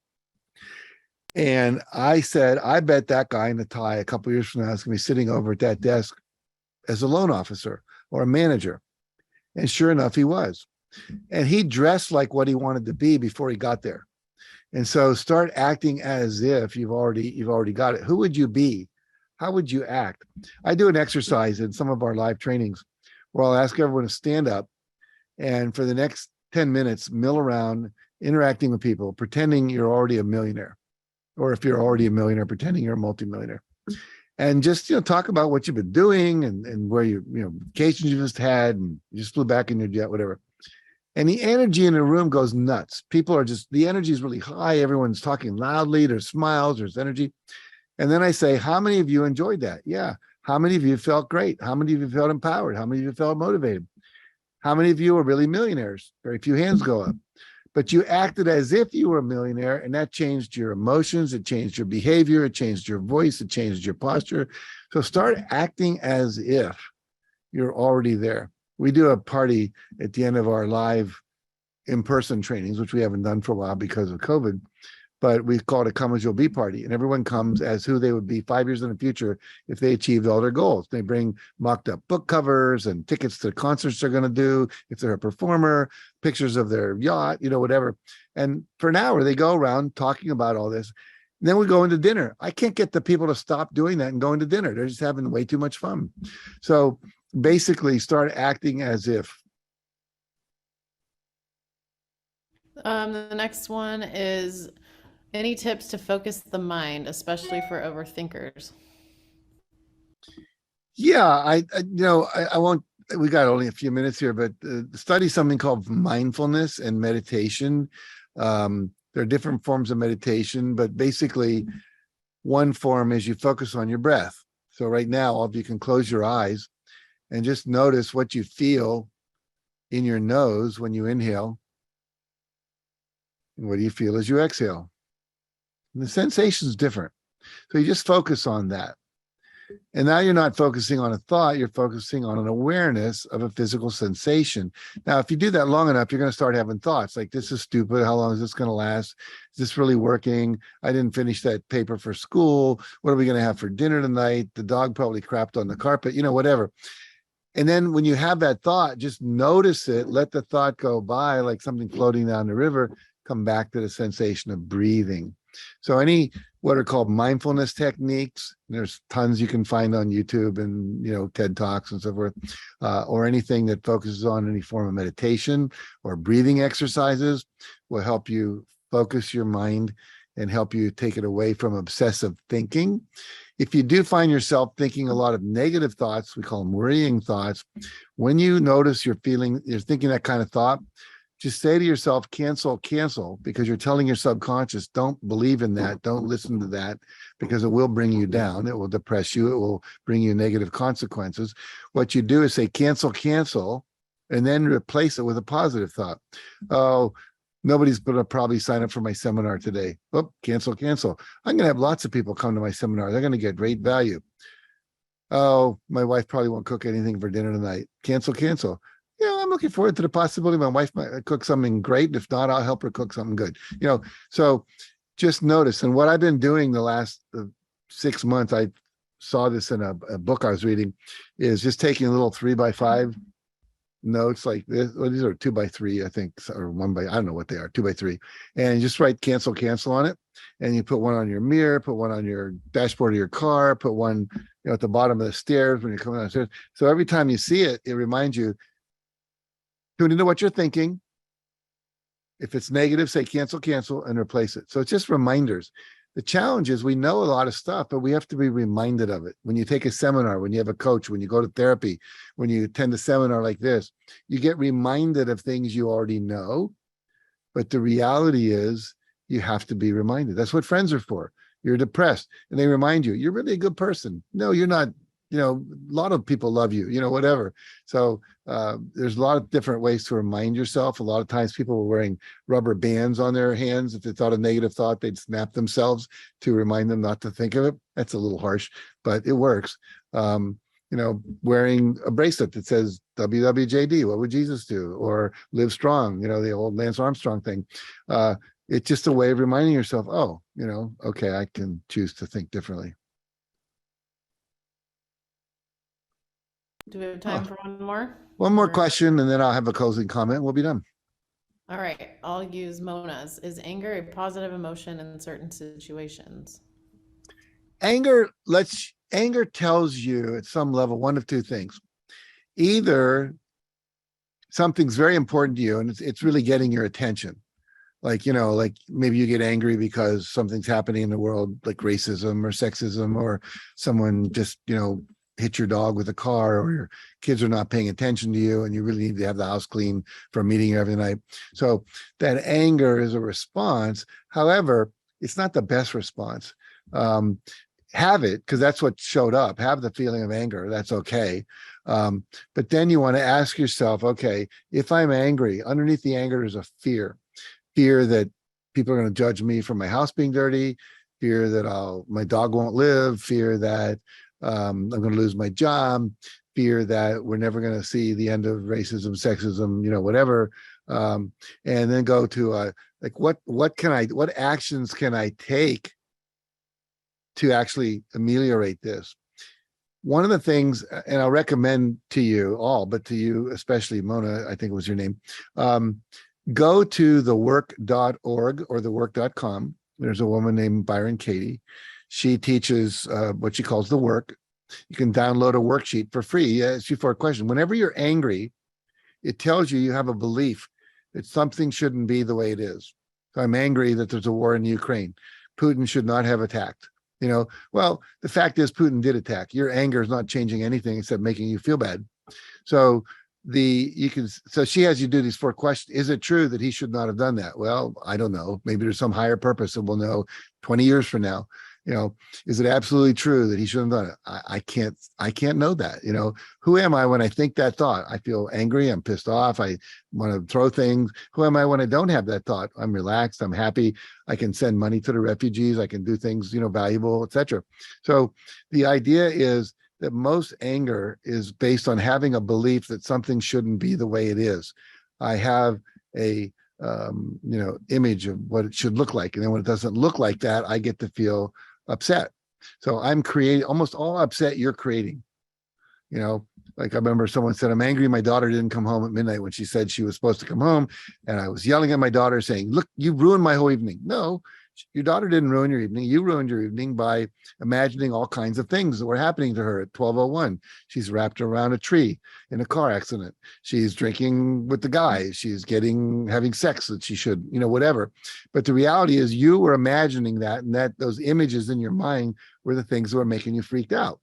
And I said, I bet that guy in the tie a couple of years from now is going to be sitting over at that desk as a loan officer or a manager. And sure enough, he was. And he dressed like what he wanted to be before he got there. And so start acting as if you've already got it. Who would you be? How would you act? I do an exercise in some of our live trainings where I'll ask everyone to stand up and for the next 10 minutes, mill around, interacting with people, pretending you're already a millionaire. Or if you're already a millionaire, pretending you're a multimillionaire. And just, talk about what you've been doing and where you, vacations you just had and you just flew back in your jet, whatever. And the energy in the room goes nuts. People are the energy is really high. Everyone's talking loudly. There's smiles, there's energy. And then I say, how many of you enjoyed that? Yeah. How many of you felt great? How many of you felt empowered? How many of you felt motivated? How many of you are really millionaires? Very few hands go up. But you acted as if you were a millionaire, and that changed your emotions. It changed your behavior. It changed your voice. It changed your posture. So start acting as if you're already there. We do a party at the end of our live in-person trainings, which we haven't done for a while because of COVID, but we call it a come as you'll be party. And everyone comes as who they would be 5 years in the future if they achieved all their goals. They bring mocked up book covers and tickets to the concerts they're going to do. If they're a performer, pictures of their yacht, whatever. And for an hour, they go around talking about all this. And then we go into dinner. I can't get the people to stop doing that and going to dinner. They're just having way too much fun. So basically start acting as if The next one is any tips to focus the mind, especially for overthinkers? Yeah, I won't. We got only a few minutes here, but study something called mindfulness and meditation. There are different forms of meditation, but basically, one form is you focus on your breath. So right now, if you can close your eyes and just notice what you feel in your nose when you inhale, and what do you feel as you exhale? And the sensation is different. So you just focus on that. And now you're not focusing on a thought, you're focusing on an awareness of a physical sensation. Now, if you do that long enough, you're going to start having thoughts like, this is stupid. How long is this going to last? Is this really working? I didn't finish that paper for school. What are we going to have for dinner tonight? The dog probably crapped on the carpet, whatever. And then when you have that thought, just notice it, let the thought go by like something floating down the river, come back to the sensation of breathing. So any what are called mindfulness techniques, there's tons you can find on YouTube and TED Talks and so forth, or anything that focuses on any form of meditation or breathing exercises will help you focus your mind and help you take it away from obsessive thinking. If you do find yourself thinking a lot of negative thoughts, we call them worrying thoughts, when you notice you're thinking that kind of thought, just say to yourself, cancel, because you're telling your subconscious, don't believe in that, don't listen to that, because it will bring you down, it will depress you, it will bring you negative consequences. What you do is say, cancel, and then replace it with a positive thought. Oh, nobody's going to probably sign up for my seminar today. Oh, cancel. I'm going to have lots of people come to my seminar. They're going to get great value. Oh, my wife probably won't cook anything for dinner tonight. Cancel. I'm looking forward to the possibility my wife might cook something great. If not, I'll help her cook something good. So just notice. And what I've been doing the last 6 months, I saw this in a book I was reading, is just taking a little 3x5 notes like this. Well, these are 2x3, I think, or I don't know what they are, 2x3. And you just write cancel on it. And you put one on your mirror, put one on your dashboard of your car, put one at the bottom of the stairs when you're coming downstairs. So every time you see it, it reminds you, tune into what you're thinking. If it's negative, say cancel and replace it. So it's just reminders. The challenge is we know a lot of stuff, but we have to be reminded of it. When you take a seminar, when you have a coach, when you go to therapy, when you attend a seminar like this, you get reminded of things you already know. But the reality is you have to be reminded. That's what friends are for. You're depressed and they remind you, you're really a good person. No, you're not. A lot of people love you, whatever. So there's a lot of different ways to remind yourself. A lot of times people were wearing rubber bands on their hands. If they thought a negative thought, they'd snap themselves to remind them not to think of it. That's a little harsh, but it works. Wearing a bracelet that says WWJD, what would Jesus do? Or live strong, the old Lance Armstrong thing. It's just a way of reminding yourself, okay, I can choose to think differently. Do we have time for one more? One more question, and then I'll have a closing comment. We'll be done. All right, I'll use Mona's. Is anger a positive emotion in certain situations? Anger tells you at some level one of two things. Either something's very important to you and it's really getting your attention. Like maybe you get angry because something's happening in the world, like racism or sexism, or someone just, hit your dog with a car, or your kids are not paying attention to you and you really need to have the house clean for a meeting every night. So that anger is a response. However, it's not the best response. Have it, because that's what showed up. Have the feeling of anger. That's okay. But then you want to ask yourself, okay, if I'm angry, underneath the anger is a fear that people are going to judge me for my house being dirty, fear that my dog won't live, fear that I'm going to lose my job, fear that we're never going to see the end of racism, sexism, whatever. And then go to what actions can I take to actually ameliorate this? One of the things, and I'll recommend to you all, but to you especially, Mona, I think was your name, go to thework.org or thework.com. There's a woman named Byron Katie. She teaches what she calls the work. You can download a worksheet for free. Ask you for a question. Whenever you're angry, it tells you have a belief that something shouldn't be the way it is. So I'm angry that there's a war in Ukraine. Putin should not have attacked. Well, the fact is Putin did attack. Your anger is not changing anything except making you feel bad. So she has you do these 4 questions. Is it true that he should not have done that? Well, I don't know. Maybe there's some higher purpose that we'll know 20 years from now. Is it absolutely true that he shouldn't have done it? I can't know that. Who am I when I think that thought? I feel angry. I'm pissed off. I want to throw things. Who am I when I don't have that thought? I'm relaxed. I'm happy. I can send money to the refugees. I can do things, valuable, etc. So the idea is that most anger is based on having a belief that something shouldn't be the way it is. I have a image of what it should look like, and then when it doesn't look like that, I get to feel upset. So I'm creating almost all upset you're creating. Like I remember someone said, I'm angry my daughter didn't come home at midnight when she said she was supposed to come home, and I was yelling at my daughter saying, look, you ruined my whole evening. No, your daughter didn't ruin your evening. You ruined your evening by imagining all kinds of things that were happening to her at 12:01. She's wrapped around a tree in a car accident. She's drinking with the guy. She's having sex that she should, whatever. But the reality is you were imagining that, and that those images in your mind were the things that were making you freaked out,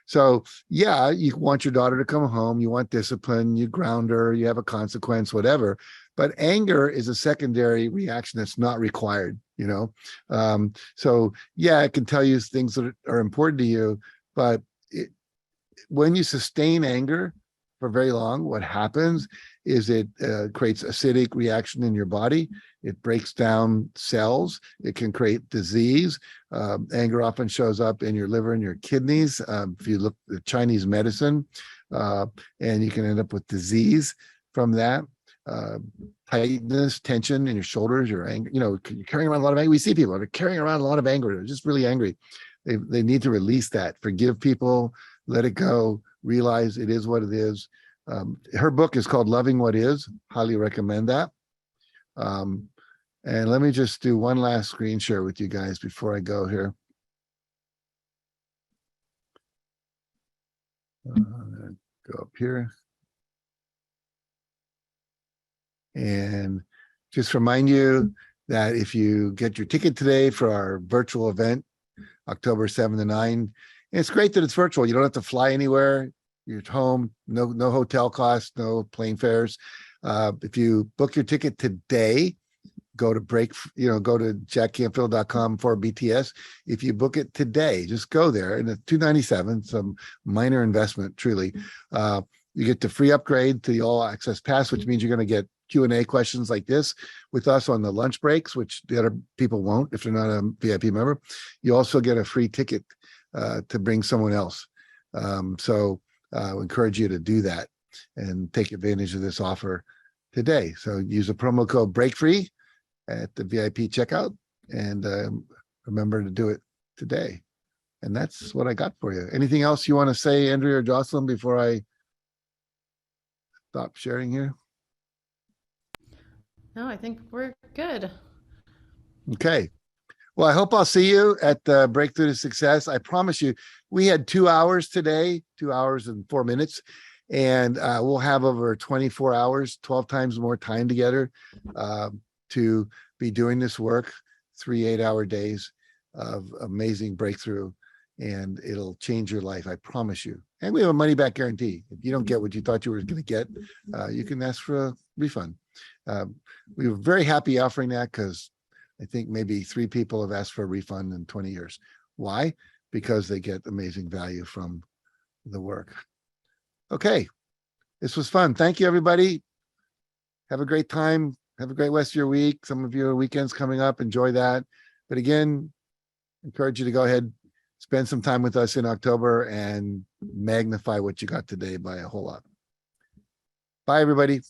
So yeah, you want your daughter to come home. You want discipline, you ground her, you have a consequence, whatever. But anger is a secondary reaction that's not required, So yeah, it can tell you things that are important to you, but when you sustain anger for very long, what happens is it creates acidic reaction in your body. It breaks down cells. It can create disease. Anger often shows up in your liver and your kidneys. If you look at Chinese medicine, and you can end up with disease from that. Tightness, tension in your shoulders, your anger, you're carrying around a lot of anger. We see people that are carrying around a lot of anger. They're just really angry. They need to release that, forgive people, let it go, realize it is what it is. Her book is called Loving What Is. Highly recommend that. And let me just do one last screen share with you guys before I go here. Go up here. And just remind you that if you get your ticket today for our virtual event, October 7 to 9, it's great that it's virtual. You don't have to fly anywhere. You're at home, no hotel costs, no plane fares. If you book your ticket today, go to jackcanfield.com for BTS. If you book it today, just go there, and it's $297, some minor investment, truly. You get the free upgrade to the all access pass, which means you're going to get Q&A questions like this with us on the lunch breaks, which the other people won't if they're not a VIP member. You also get a free ticket to bring someone else. So I encourage you to do that and take advantage of this offer today. So use a promo code BREAKFREE at the VIP checkout, and remember to do it today. And that's what I got for you. Anything else you want to say, Andrea or Jocelyn, before I stop sharing here? No, I think we're good. Okay. Well, I hope I'll see you at Breakthrough to Success. I promise you, we had 2 hours today, 2 hours and 4 minutes, and we'll have over 24 hours, 12 times more time together to be doing this work, 3 8-hour days of amazing breakthrough, and it'll change your life. I promise you. And we have a money back guarantee. If you don't get what you thought you were going to get, you can ask for a refund. We were very happy offering that because I think maybe 3 people have asked for a refund in 20 years. Why? Because they get amazing value from the work. Okay. This was fun. Thank you, everybody. Have a great time. Have a great rest of your week. Some of your weekends coming up. Enjoy that. But again, encourage you to go ahead, spend some time with us in October and magnify what you got today by a whole lot. Bye, everybody.